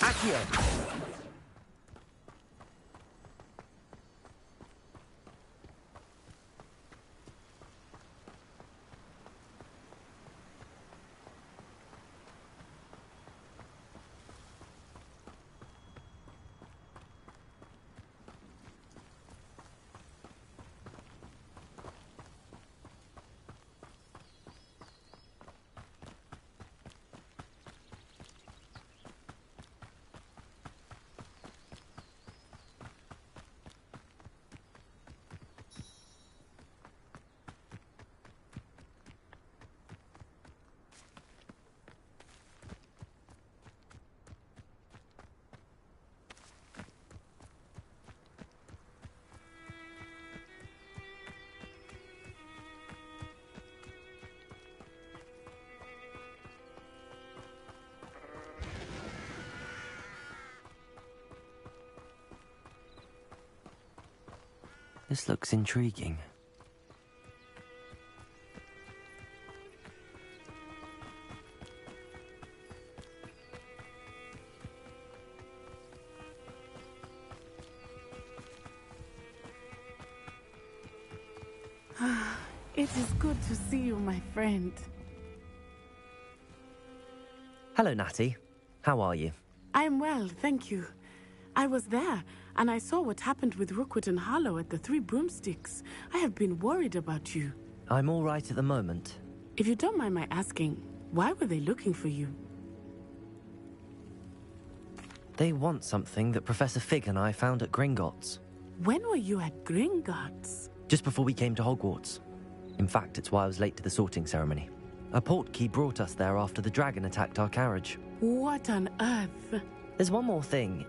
Accio! This looks intriguing. It is good to see you, my friend. Hello, Natty. How are you? I'm well, thank you. I was there, and I saw what happened with Rookwood and Harlow at the Three Broomsticks. I have been worried about you. I'm all right at the moment. If you don't mind my asking, why were they looking for you? They want something that Professor Fig and I found at Gringotts. When were you at Gringotts? Just before we came to Hogwarts. In fact, it's why I was late to the sorting ceremony. A portkey brought us there after the dragon attacked our carriage. What on earth? There's one more thing.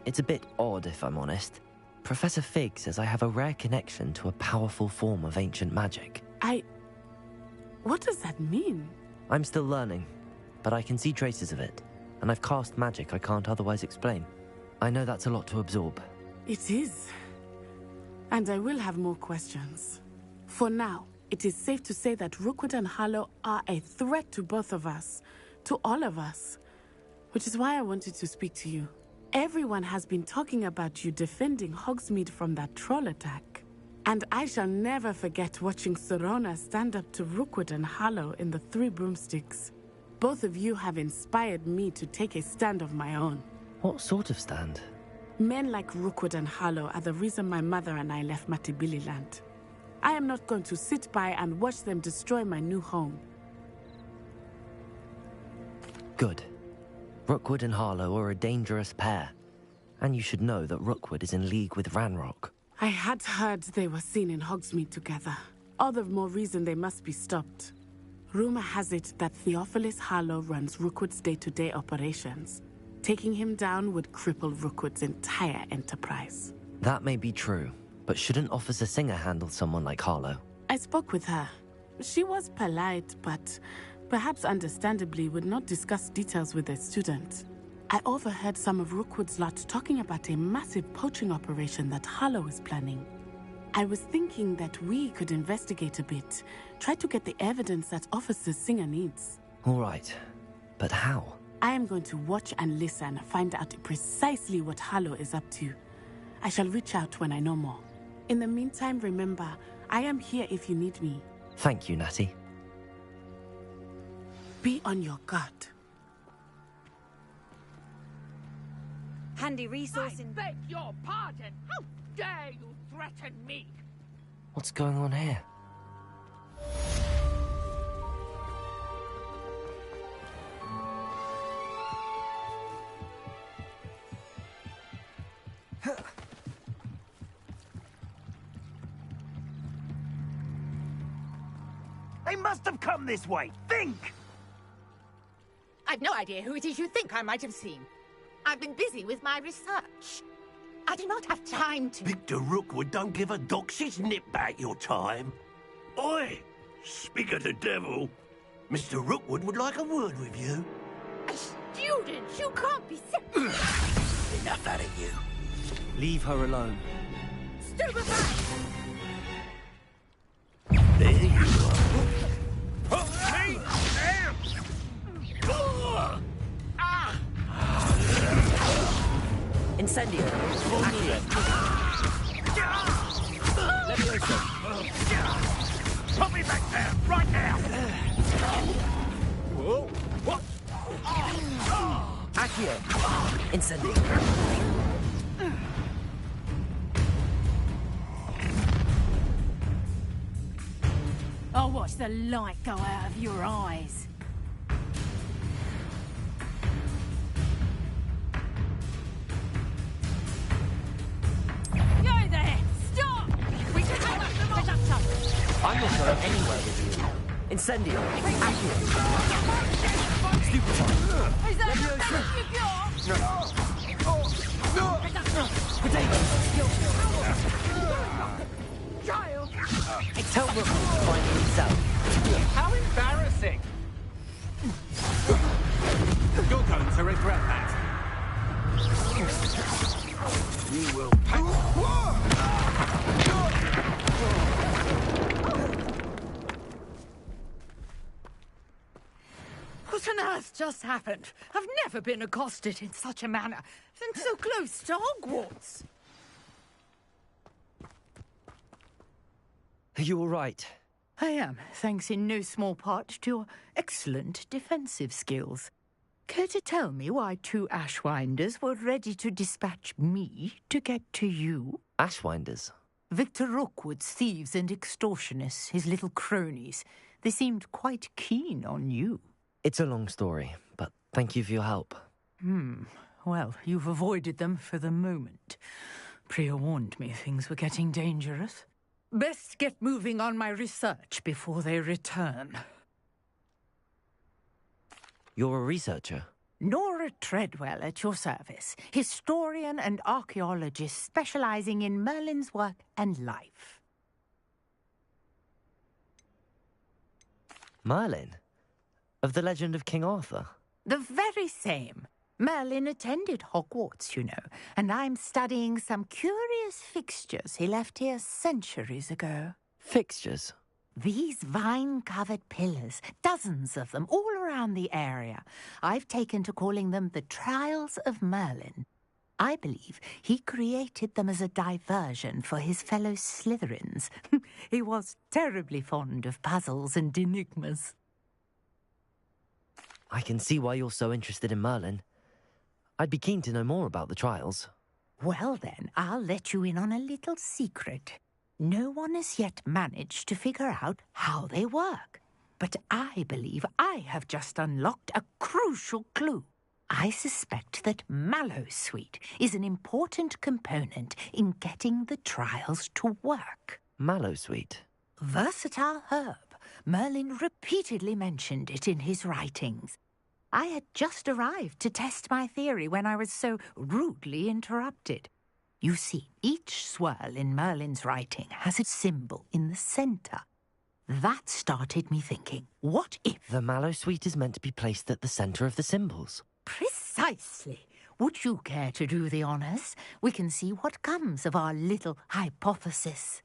It's a bit odd, if I'm honest. Professor Fig says I have a rare connection to a powerful form of ancient magic. What does that mean? I'm still learning, but I can see traces of it, and I've cast magic I can't otherwise explain. I know that's a lot to absorb. It is. And I will have more questions. For now, it is safe to say that Rookwood and Harlow are a threat to both of us, to all of us, which is why I wanted to speak to you. Everyone has been talking about you defending Hogsmeade from that troll attack. And I shall never forget watching Sorona stand up to Rookwood and Harlow in the Three Broomsticks. Both of you have inspired me to take a stand of my own. What sort of stand? Men like Rookwood and Harlow are the reason my mother and I left Matibili land. I am not going to sit by and watch them destroy my new home. Good. Rookwood and Harlow are a dangerous pair. And you should know that Rookwood is in league with Ranrock. I had heard they were seen in Hogsmeade together. All the more reason they must be stopped. Rumor has it that Theophilus Harlow runs Rookwood's day-to-day operations. Taking him down would cripple Rookwood's entire enterprise. That may be true, but shouldn't Officer Singer handle someone like Harlow? I spoke with her. She was polite, but perhaps understandably would not discuss details with a student. I overheard some of Rookwood's lot talking about a massive poaching operation that Harlow is planning. I was thinking that we could investigate a bit, try to get the evidence that Officer Singer needs. All right, but how? I am going to watch and listen, find out precisely what Harlow is up to. I shall reach out when I know more. In the meantime, remember, I am here if you need me. Thank you, Natty. Be on your guard. Handy resource I in... beg your pardon! How dare you threaten me? What's going on here? They must have come this way. Think! I've no idea who it is you think I might have seen. I've been busy with my research. I do not have time to... Victor Rookwood don't give a doxy's nip back your time. Oi! Speak of the devil. Mr. Rookwood would like a word with you. A student? You can't be... Enough out of you. Leave her alone. Stupefy! There you are. Incendio! Accio! Levioso! Put me back there, right now! Whoa! What? Accio! Incendio! I'll watch the light go out of your eyes. Yo there! Stop! We should hang up the conductor! I'm not going anywhere with you. Incendio! Accio! Stupefy! Is that the best you got? Potato! Child! Tell Rookwood to find himself. How embarrassing! You're going to regret that. You will pay. What on earth just happened? I've never been accosted in such a manner, and so close to Hogwarts. Are you all right? I am, thanks in no small part to your excellent defensive skills. Care to tell me why two Ashwinders were ready to dispatch me to get to you? Ashwinders? Victor Rookwood's thieves and extortionists, his little cronies. They seemed quite keen on you. It's a long story, but thank you for your help. Well, you've avoided them for the moment. Priya warned me things were getting dangerous. Best get moving on my research before they return. You're a researcher? Nora Treadwell at your service, historian and archaeologist specializing in Merlin's work and life. Merlin? Of the legend of King Arthur? The very same. Merlin attended Hogwarts, you know, and I'm studying some curious fixtures he left here centuries ago. Fixtures? These vine-covered pillars, dozens of them, all around the area. I've taken to calling them the Trials of Merlin. I believe he created them as a diversion for his fellow Slytherins. He was terribly fond of puzzles and enigmas. I can see why you're so interested in Merlin. I'd be keen to know more about the trials. Well then, I'll let you in on a little secret. No one has yet managed to figure out how they work. But I believe I have just unlocked a crucial clue. I suspect that Mallowsweet is an important component in getting the trials to work. Mallowsweet? Versatile herb. Merlin repeatedly mentioned it in his writings. I had just arrived to test my theory when I was so rudely interrupted. You see, each swirl in Merlin's writing has a symbol in the centre. That started me thinking, what if... The Mallowsweet is meant to be placed at the centre of the symbols. Precisely. Would you care to do the honours? We can see what comes of our little hypothesis.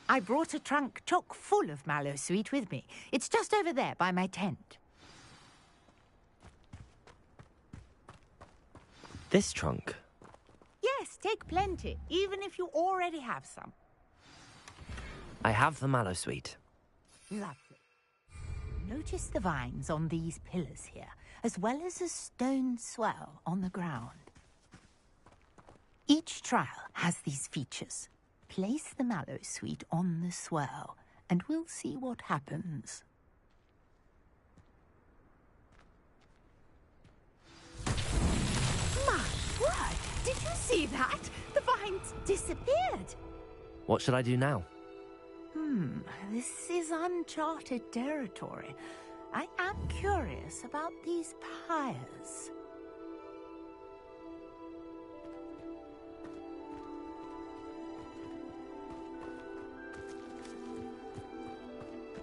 I brought a trunk chock full of Mallowsweet with me. It's just over there by my tent. This trunk? Yes, take plenty, even if you already have some. I have the Mallowsweet. Lovely. Notice the vines on these pillars here, as well as a stone swell on the ground. Each trial has these features. Place the Mallowsweet on the swell, and we'll see what happens. My word! Did you see that? The vines disappeared. What should I do now? This is uncharted territory. I am curious about these pyres.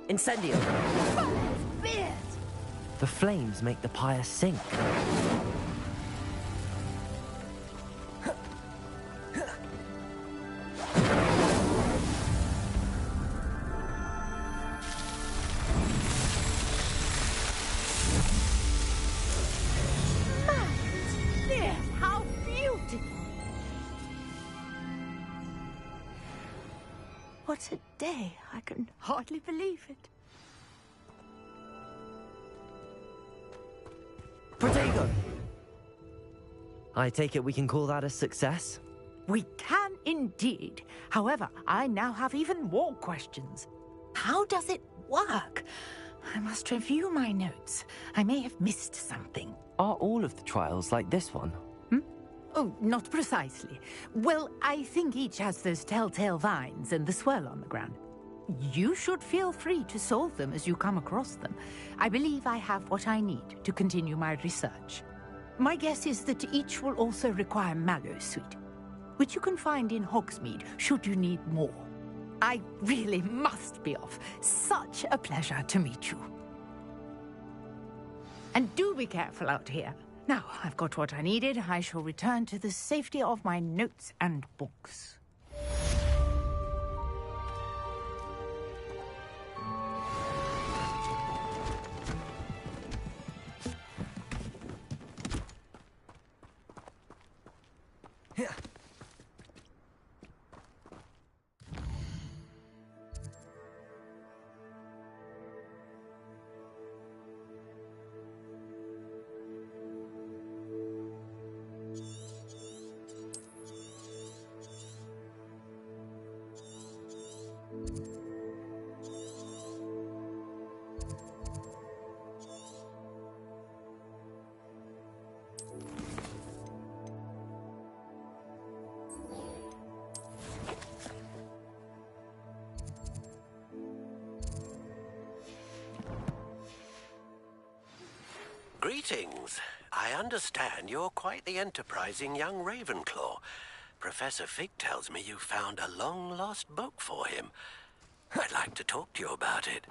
Incendio! The flames make the pyre sink. How beautiful! What a day! I can hardly believe it. Protego! I take it we can call that a success? We can indeed. However, I now have even more questions. How does it work? I must review my notes. I may have missed something. Are all of the trials like this one? Oh, not precisely. Well, I think each has those telltale vines and the swirl on the ground. You should feel free to solve them as you come across them. I believe I have what I need to continue my research. My guess is that each will also require Mallowsweet, which you can find in Hogsmeade should you need more. I really must be off. Such a pleasure to meet you. And do be careful out here. Now, I've got what I needed. I shall return to the safety of my notes and books. Greetings. I understand you're quite the enterprising young Ravenclaw. Professor Fig tells me you found a long-lost book for him. I'd like to talk to you about it.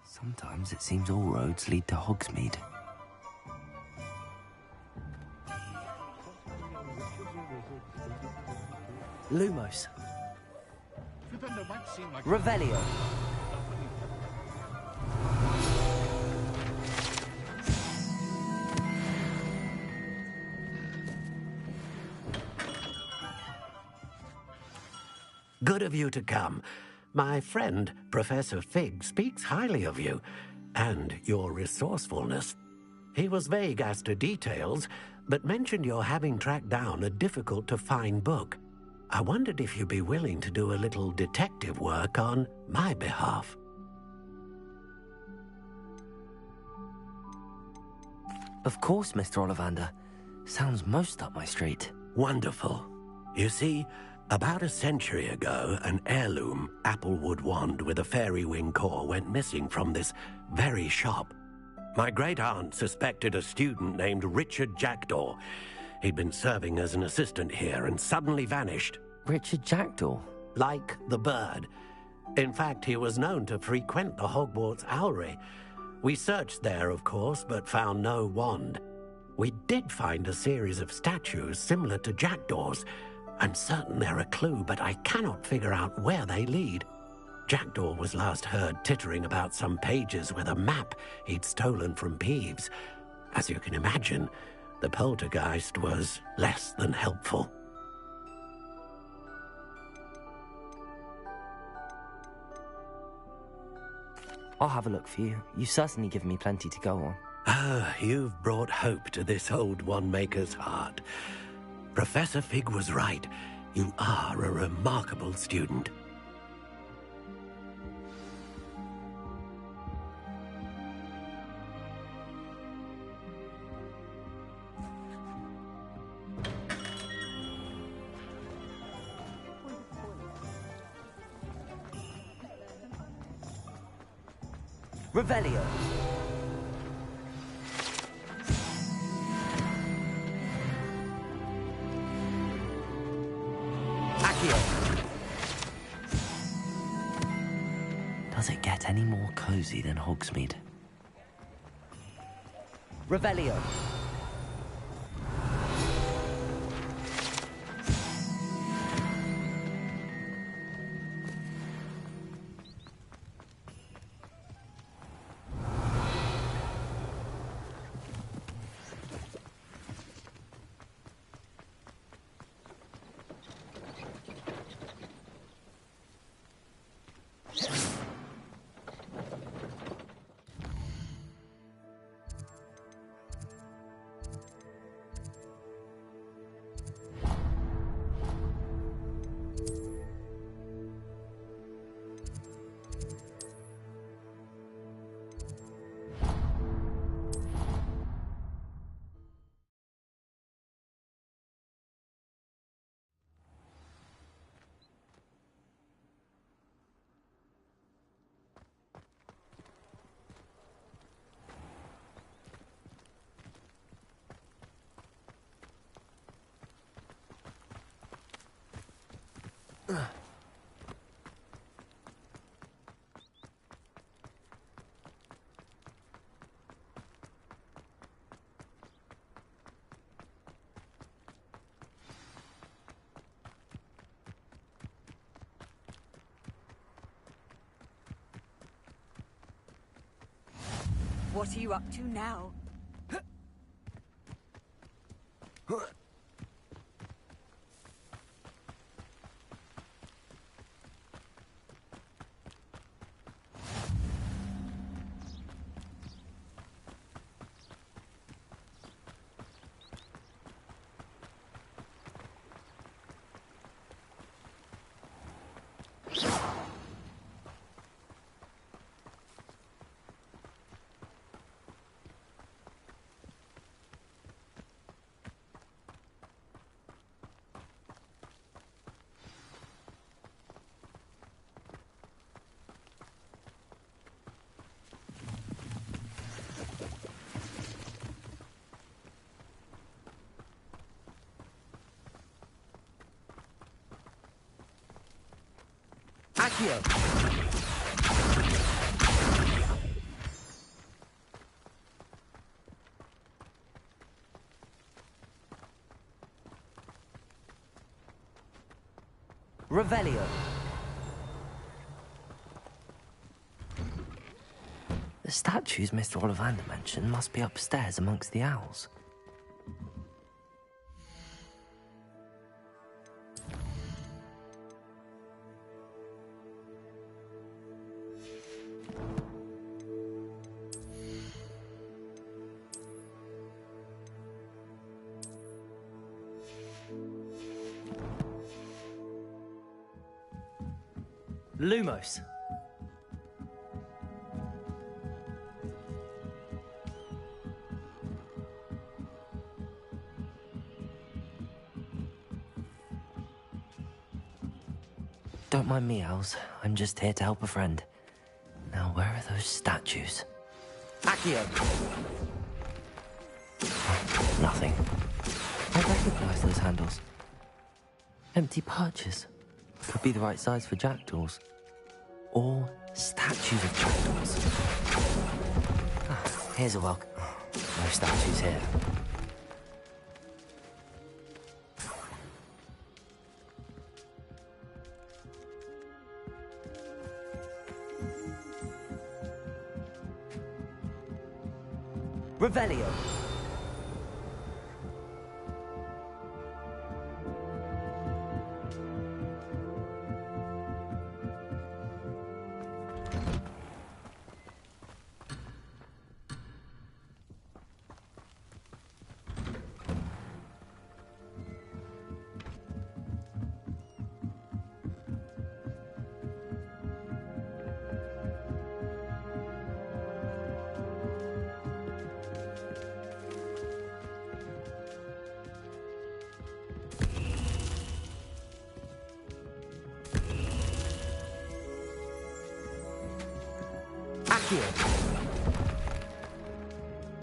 Sometimes it seems all roads lead to Hogsmeade. Lumos. Revelio. Good of you to come. My friend, Professor Fig, speaks highly of you and your resourcefulness. He was vague as to details, but mentioned your having tracked down a difficult-to-find book. I wondered if you'd be willing to do a little detective work on my behalf. Of course, Mr. Ollivander. Sounds most up my street. Wonderful. You see, about a century ago, an heirloom applewood wand with a fairy wing core went missing from this very shop. My great-aunt suspected a student named Richard Jackdaw. He'd been serving as an assistant here and suddenly vanished. Richard Jackdaw? Like the bird. In fact, he was known to frequent the Hogwarts Owlery. We searched there, of course, but found no wand. We did find a series of statues similar to Jackdaw's. I'm certain they're a clue, but I cannot figure out where they lead. Jackdaw was last heard tittering about some pages with a map he'd stolen from Peeves. As you can imagine, the poltergeist was less than helpful. I'll have a look for you. You certainly give me plenty to go on. Ah, you've brought hope to this old one-maker's heart. Professor Fig was right. You are a remarkable student. Revelio. Does it get any more cozy than Hogsmeade? Revelio. What are you up to now? Accio! Revelio. The statues Mr. Ollivander mentioned must be upstairs amongst the owls. Lumos. Don't mind me, owls. I'm just here to help a friend. Now, where are those statues? Accio! Nothing. I recognize those handles. Empty perches. Could be the right size for jackdaws. Or statues of jackdaws. Here's a welcome. No statues here. Revelio.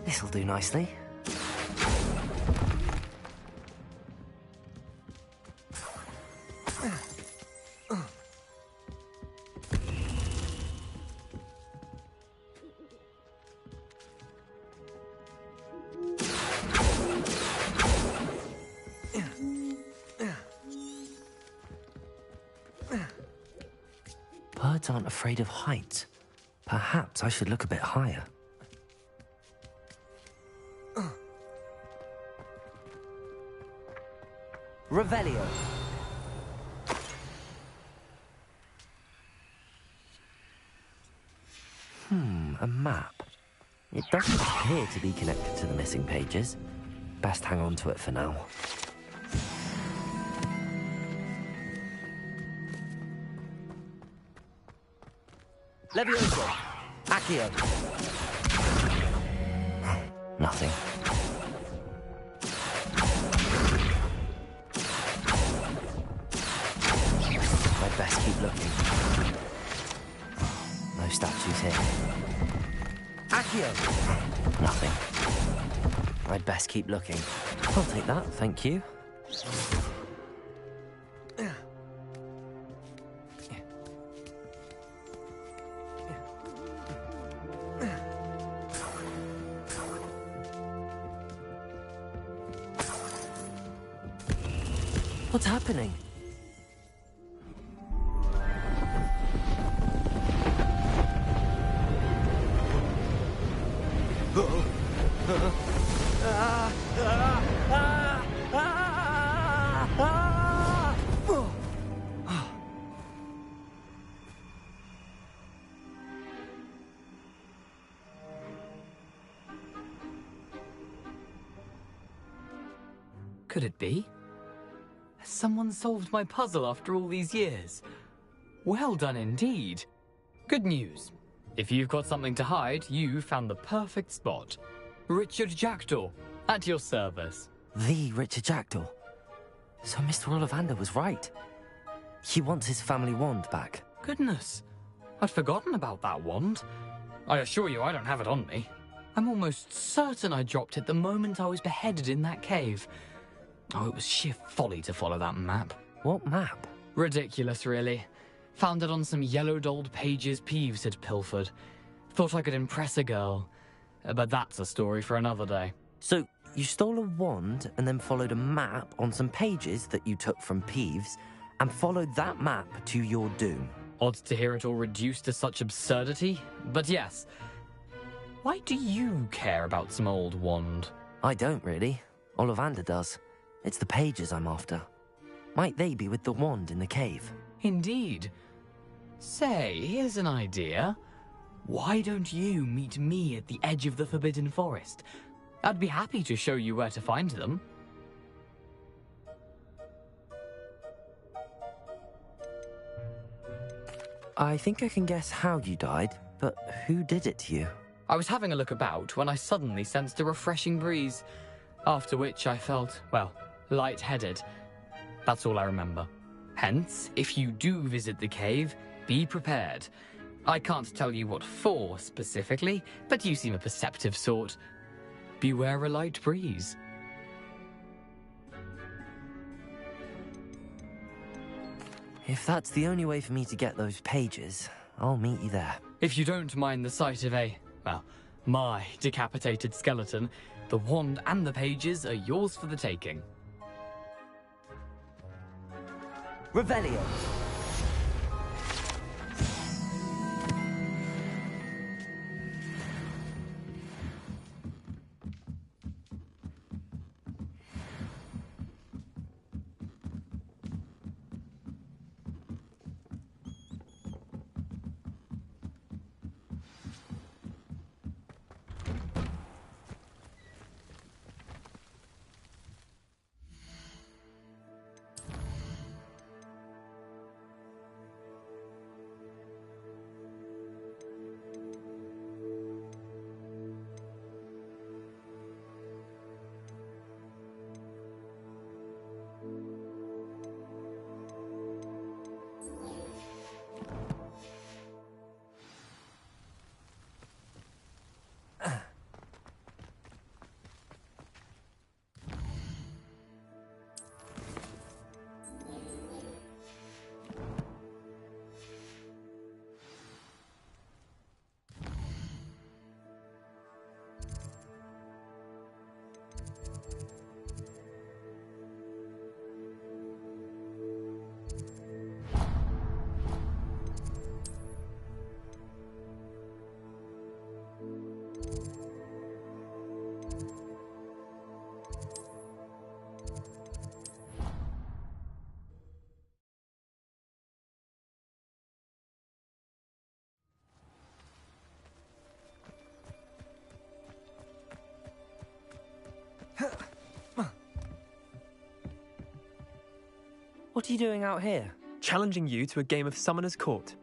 This'll do nicely. Birds aren't afraid of heights. Perhaps I should look a bit higher. Revelio. A map. It doesn't appear to be connected to the missing pages. Best hang on to it for now. Levioso. Accio. Nothing. I'd best keep looking. No statues here. Accio. Nothing. I'd best keep looking. I'll take that, thank you. What's happening? Could it be? Has someone solved my puzzle after all these years? Well done indeed. Good news. If you've got something to hide, you found the perfect spot. Richard Jackdaw, at your service. The Richard Jackdaw. So Mr. Ollivander was right. He wants his family wand back. Goodness, I'd forgotten about that wand. I assure you I don't have it on me. I'm almost certain I dropped it the moment I was beheaded in that cave. Oh, it was sheer folly to follow that map. What map? Ridiculous, really. Found it on some yellowed old pages Peeves had pilfered. Thought I could impress a girl. But that's a story for another day. So, you stole a wand and then followed a map on some pages that you took from Peeves and followed that map to your doom. Odd to hear it all reduced to such absurdity, but yes. Why do you care about some old wand? I don't, really. Ollivander does. It's the pages I'm after. Might they be with the wand in the cave? Indeed. Say, here's an idea. Why don't you meet me at the edge of the Forbidden Forest? I'd be happy to show you where to find them. I think I can guess how you died, but who did it to you? I was having a look about when I suddenly sensed a refreshing breeze, after which I felt, well, lightheaded. That's all I remember. Hence, if you do visit the cave, be prepared. I can't tell you what for specifically, but you seem a perceptive sort. Beware a light breeze. If that's the only way for me to get those pages, I'll meet you there. If you don't mind the sight of my decapitated skeleton, the wand and the pages are yours for the taking. Revelio! What are you doing out here? Challenging you to a game of Summoner's Court.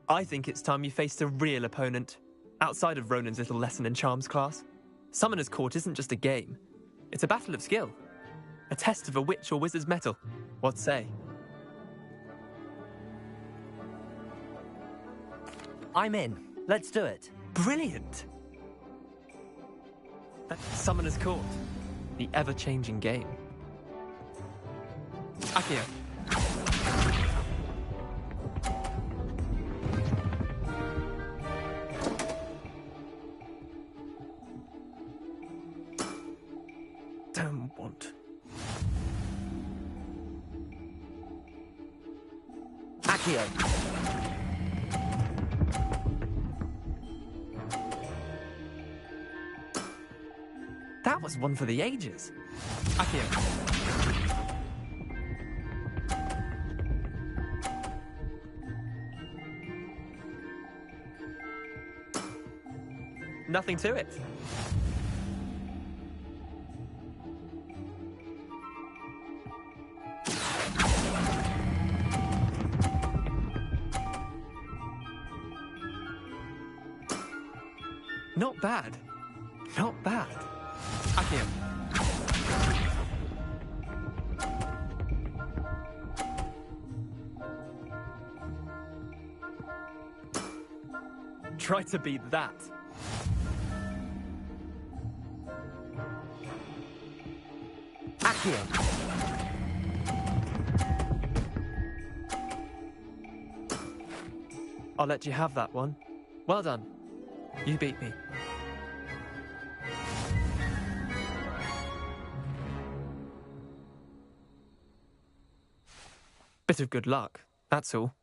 I think it's time you faced a real opponent, outside of Ronan's little lesson in charms class. Summoner's Court isn't just a game. It's a battle of skill. A test of a witch or wizard's mettle. What say? I'm in. Let's do it. Brilliant! Summoner's Court. The ever-changing game. Accio. Don't want. Accio. That was one for the ages. Accio. Nothing to it. Not bad. Not bad. Accio. Try to beat that. Accio. I'll let you have that one. Well done. You beat me. Bit of good luck, that's all.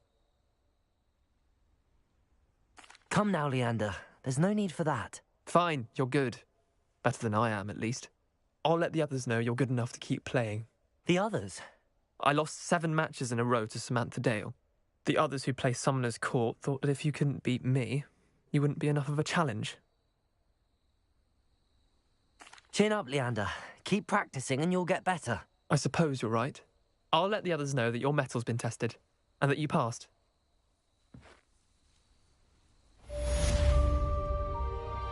Come now, Leander. There's no need for that. Fine, you're good. Better than I am, at least. I'll let the others know you're good enough to keep playing. The others? I lost 7 matches in a row to Samantha Dale. The others who play Summoner's Court thought that if you couldn't beat me, you wouldn't be enough of a challenge. Chin up, Leander. Keep practicing and you'll get better. I suppose you're right. I'll let the others know that your metal's been tested, and that you passed.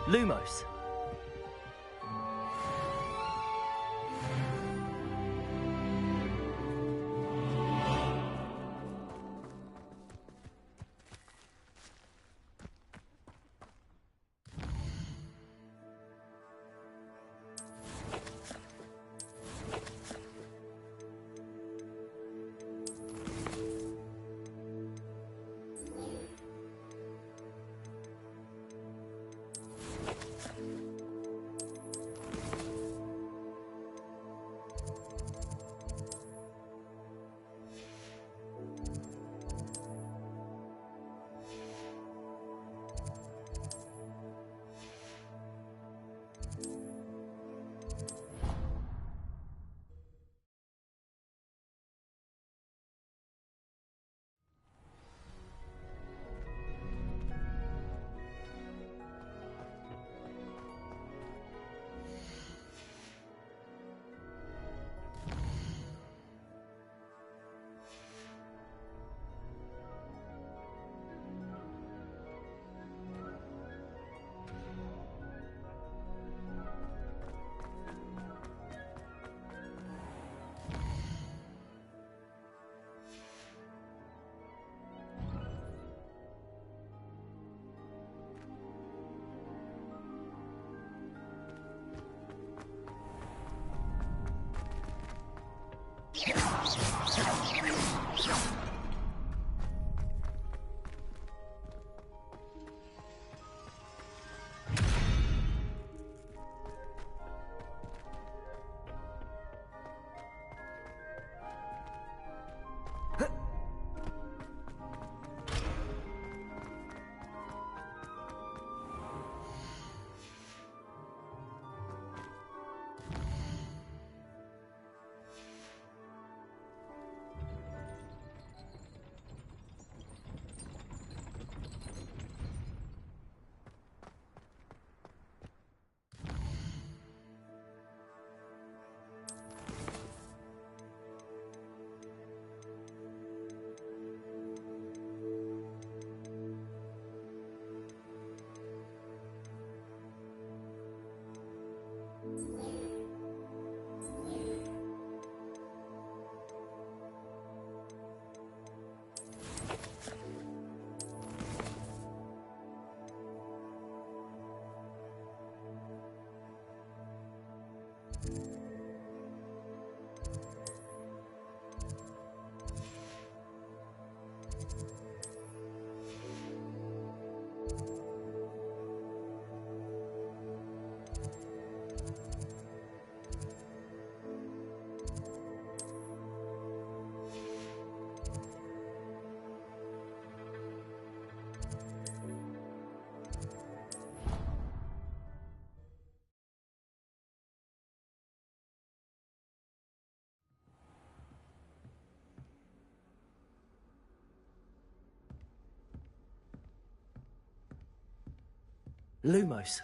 Lumos. Lumos.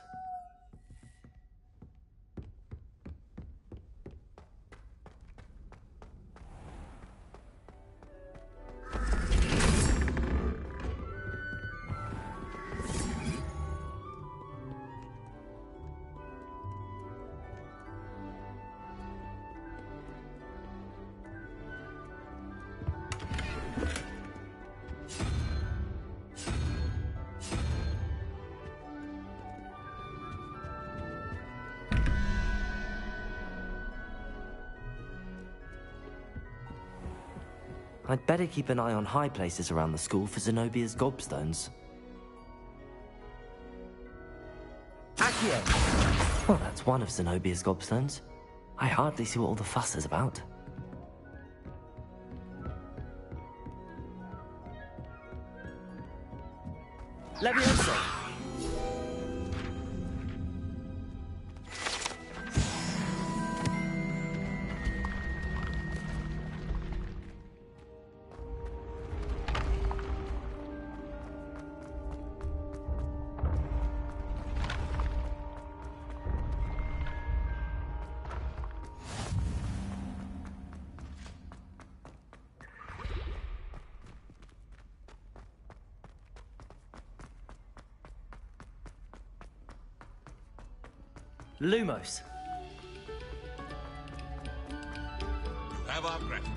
I'd better keep an eye on high places around the school for Zenobia's gobstones. Accio! Well, that's one of Zenobia's gobstones. I hardly see what all the fuss is about. Levioso! Lumos. You have our gratitude.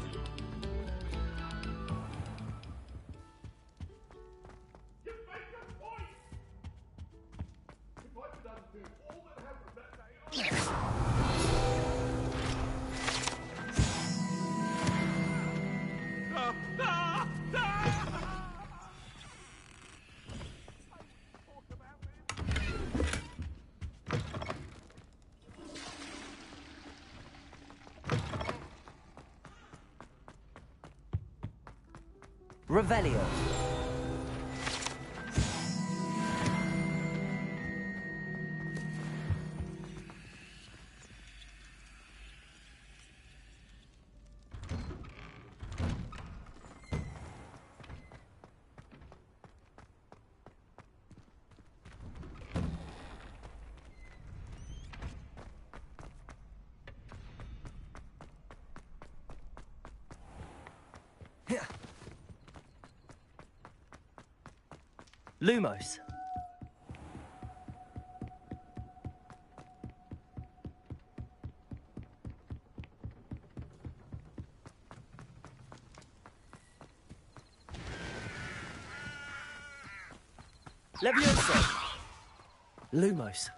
Revelio. Lumos. Levioso. Lumos.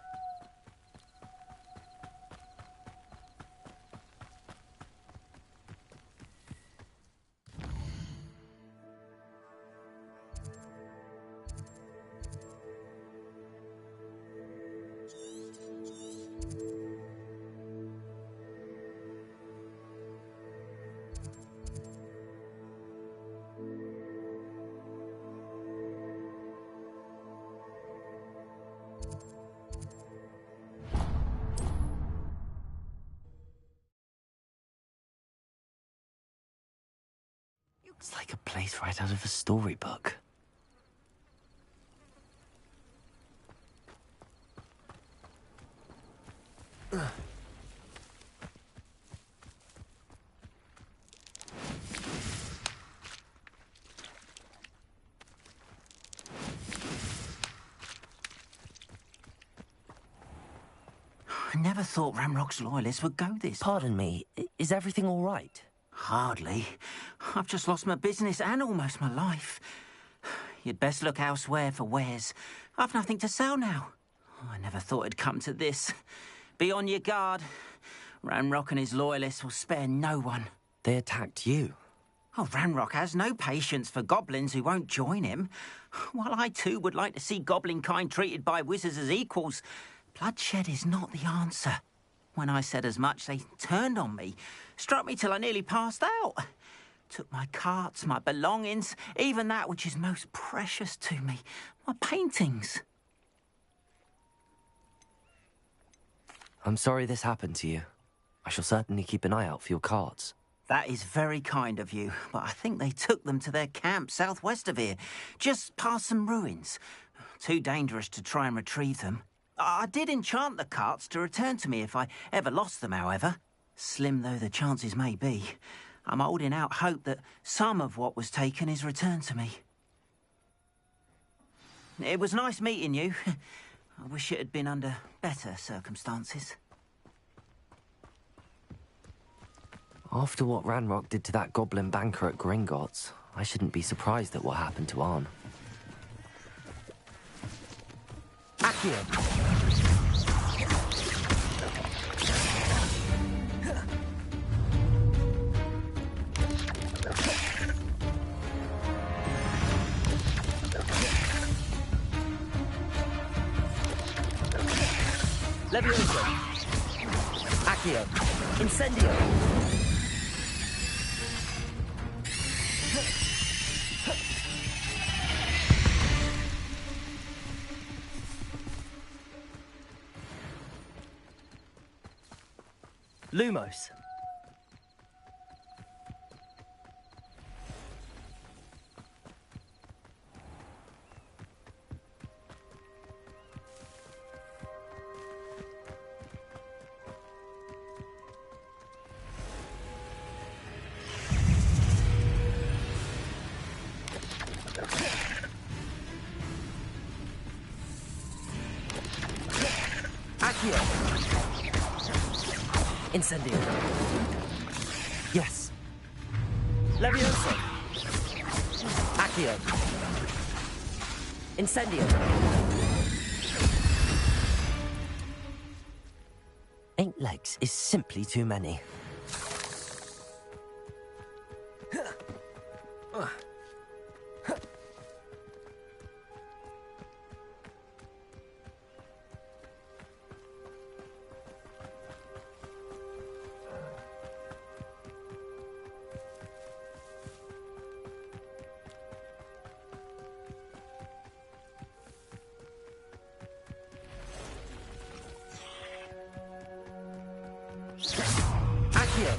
It's like a place right out of a storybook. I never thought Ramrock's loyalists would go this. Pardon me, is everything all right? Hardly. I've just lost my business and almost my life. You'd best look elsewhere for wares. I've nothing to sell now. I never thought it'd come to this. Be on your guard. Ranrock and his loyalists will spare no one. They attacked you? Oh, Ranrock has no patience for goblins who won't join him. While I too would like to see goblin kind treated by wizards as equals, bloodshed is not the answer. When I said as much, they turned on me, struck me till I nearly passed out. Took my carts, my belongings, even that which is most precious to me, my paintings. I'm sorry this happened to you. I shall certainly keep an eye out for your carts. That is very kind of you, but I think they took them to their camp southwest of here, just past some ruins. Too dangerous to try and retrieve them. I did enchant the carts to return to me if I ever lost them, however. Slim though the chances may be, I'm holding out hope that some of what was taken is returned to me. It was nice meeting you. I wish it had been under better circumstances. After what Ranrock did to that goblin banker at Gringotts, I shouldn't be surprised at what happened to Arn. Accio! Levioso! Accio! Incendio! Lumos. Accio. Incendio. Yes. Levioso. Accio. Incendio. 8 legs is simply too many. Accio.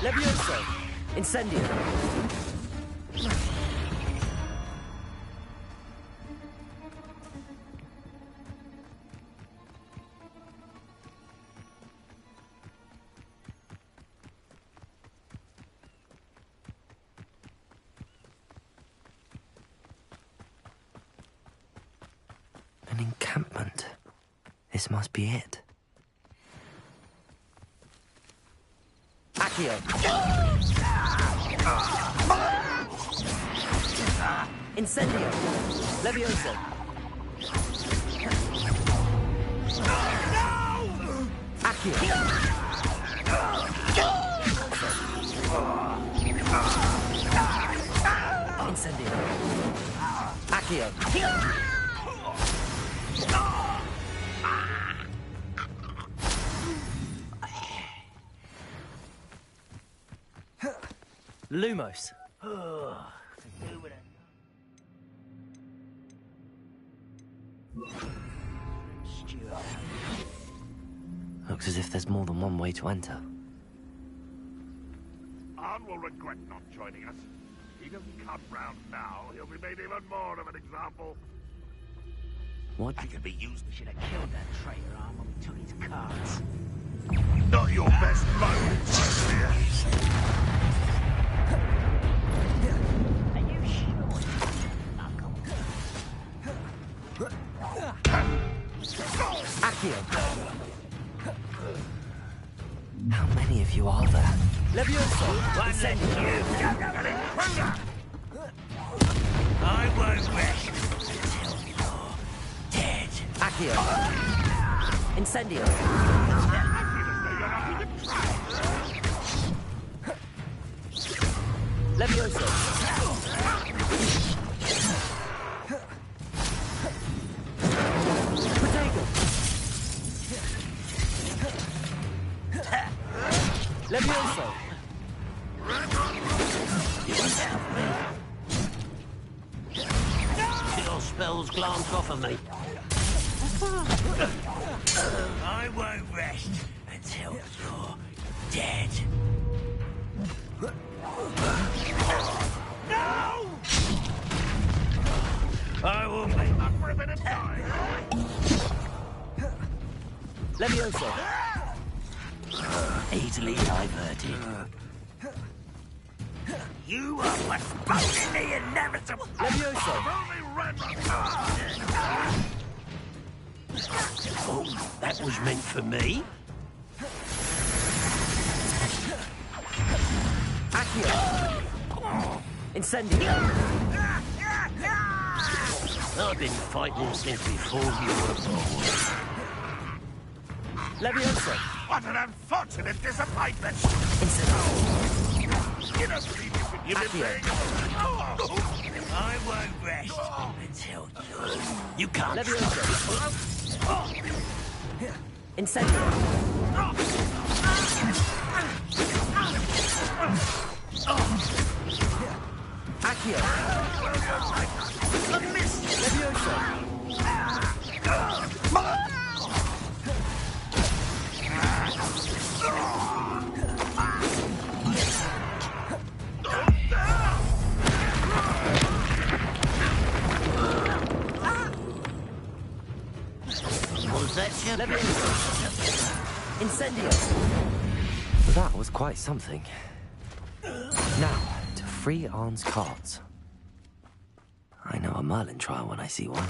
Levioso. Incendio. An encampment. This must be it. Accio. Incendio. Levioso. Accio. Incendio. Accio. Lumos. Looks as if there's more than one way to enter. Arn will regret not joining us. He doesn't come round now, he'll be made even more of an example. What? I could be used. We should have killed that traitor Arn when we took his cards. Not your best moment, my dear. Accio. How many of you are there? Levioso. I won't rest until you're dead. Accio. Incendio. Levioso. Protego. Levioso. Your spells glance off of me. I won't rest until you're dead. No! Levioso! Easily diverted. You are postponing the inevitable. Levioso! Oh, that was meant for me. Accio! Incendio! I've been fighting since before you were born. Levioso! What an unfortunate disappointment! You don't believe you can give it I won't rest until you can't. Levioso! Incendio! Accio! A miss! Levioso! Was that your Incendio! That was quite something. Now, to free Arn's cards. I know a Merlin trial when I see one.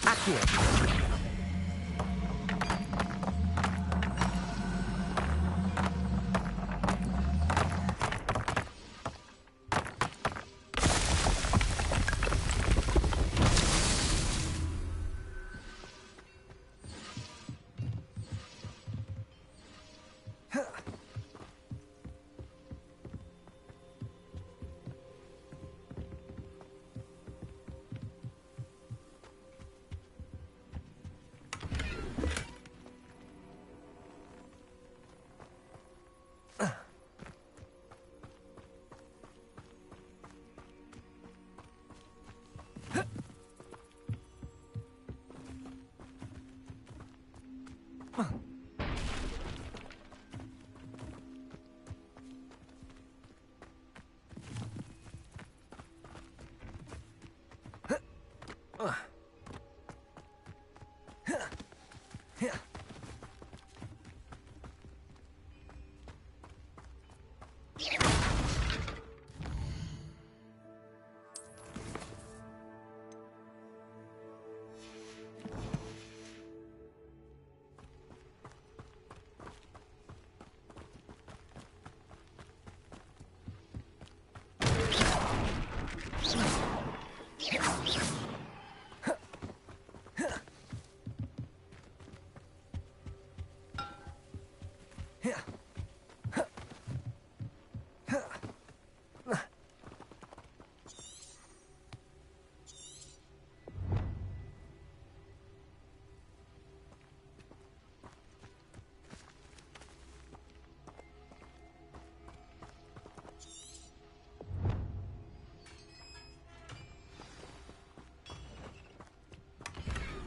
Accio!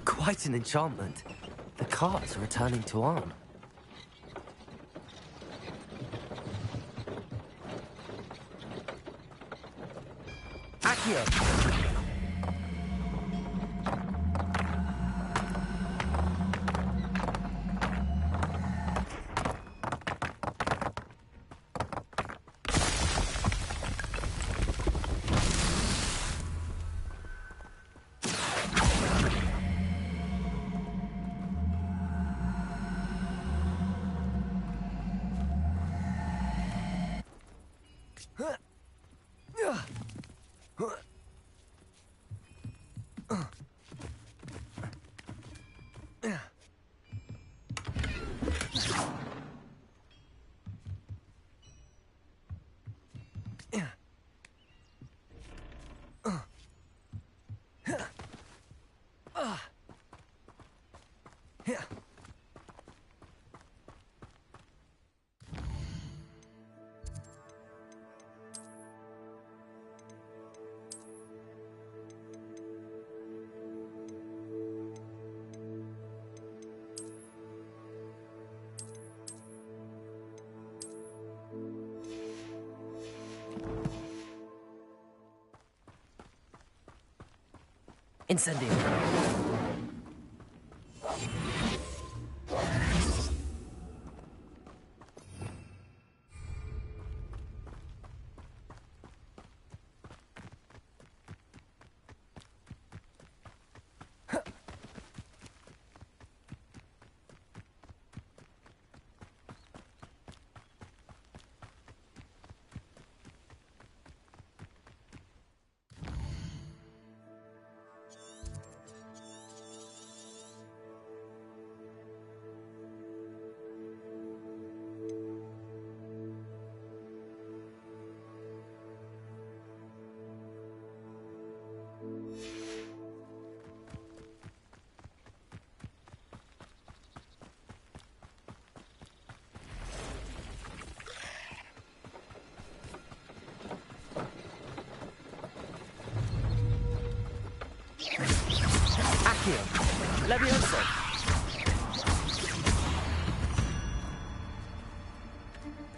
Quite an enchantment. The cards are returning to Arn. Accio! Incendio. Levioso.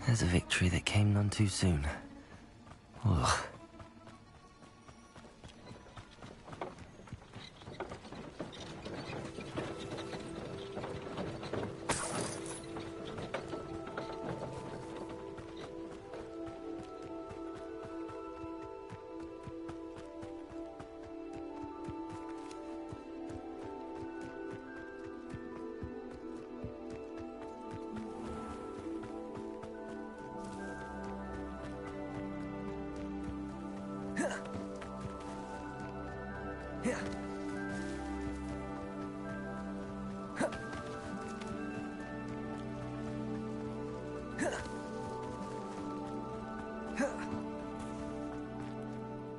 There's a victory that came none too soon. Ugh.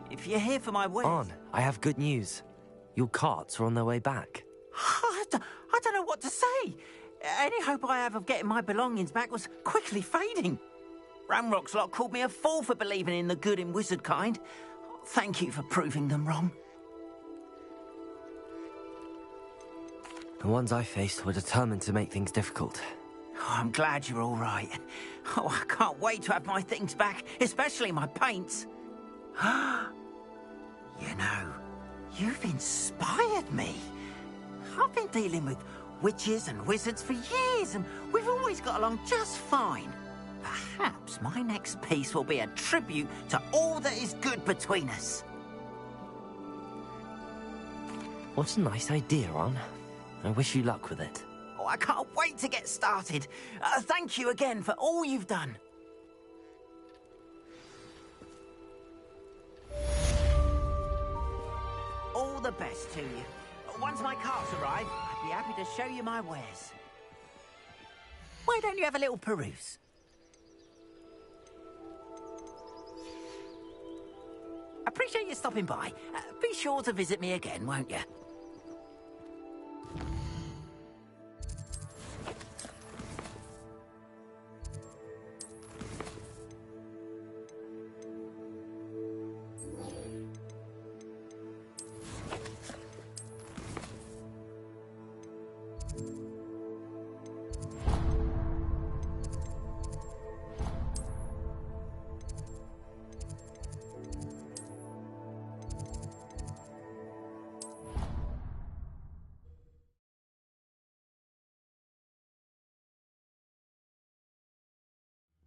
If you're here for my wedding... On, I have good news. Your carts are on their way back. I don't know what to say. Any hope I have of getting my belongings back was quickly fading. Ramrock's lot called me a fool for believing in the good in wizard kind. Thank you for proving them wrong. The ones I faced were determined to make things difficult. Oh, I'm glad you're all right. Oh, I can't wait to have my things back, especially my paints. You know, you've inspired me. I've been dealing with witches and wizards for years, and we've always got along just fine. Perhaps my next piece will be a tribute to all that is good between us. What a nice idea, Ron. I wish you luck with it. Oh, I can't wait to get started. Thank you again for all you've done. All the best to you. Once my carts arrive, I'd be happy to show you my wares. Why don't you have a little peruse? Appreciate you stopping by. Be sure to visit me again, won't you?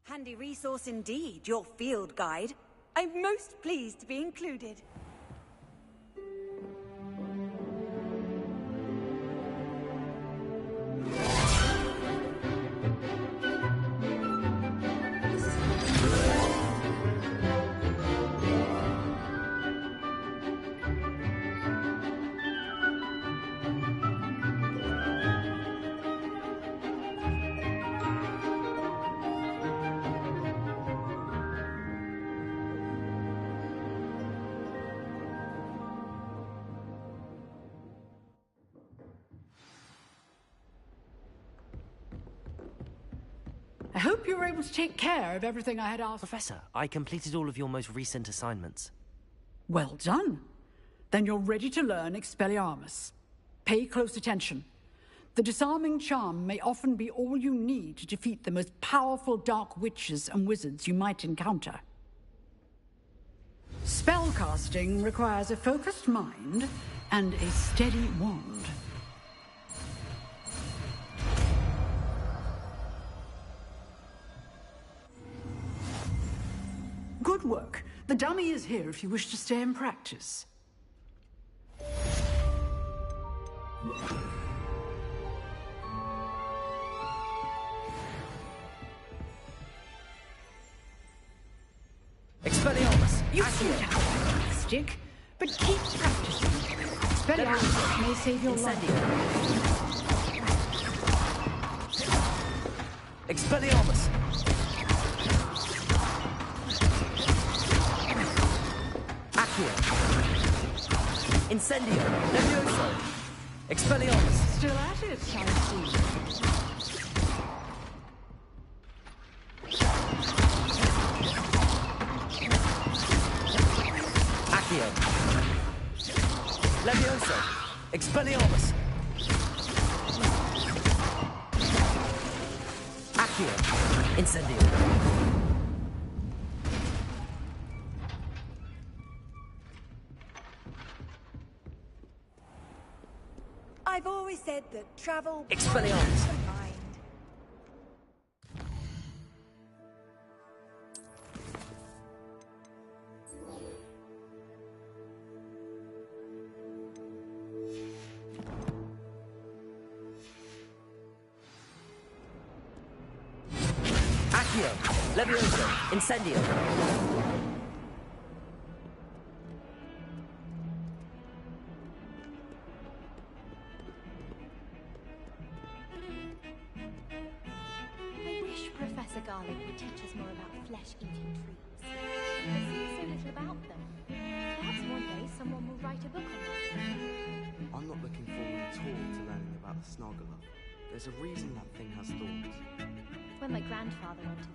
Handy resource indeed, your field guide. I'm most pleased to be included. hope you were able to take care of everything I had asked. Professor, I completed all of your most recent assignments. Well done. Then you're ready to learn Expelliarmus. Pay close attention. The disarming charm may often be all you need to defeat the most powerful dark witches and wizards you might encounter. Spellcasting requires a focused mind and a steady wand. Good work. The dummy is here if you wish to stay and practice. Expelliarmus! You seem to have a stick, but keep practicing. Expelliarmus may save your life. Expelliarmus! Accio! Incendio! Levioso! Expelliarmus! Still at it, I see. Accio! Levioso! Expelliarmus! Accio! Incendio! I've always said that travel... Expelliarmus! Accio! Levioso! Incendio! Professor Garlic would teach us more about flesh-eating trees. There seems so little about them. Perhaps one day someone will write a book on that. I'm not looking forward at all to learning about the Snargaluff. There's a reason that thing has thorns. When my grandfather entered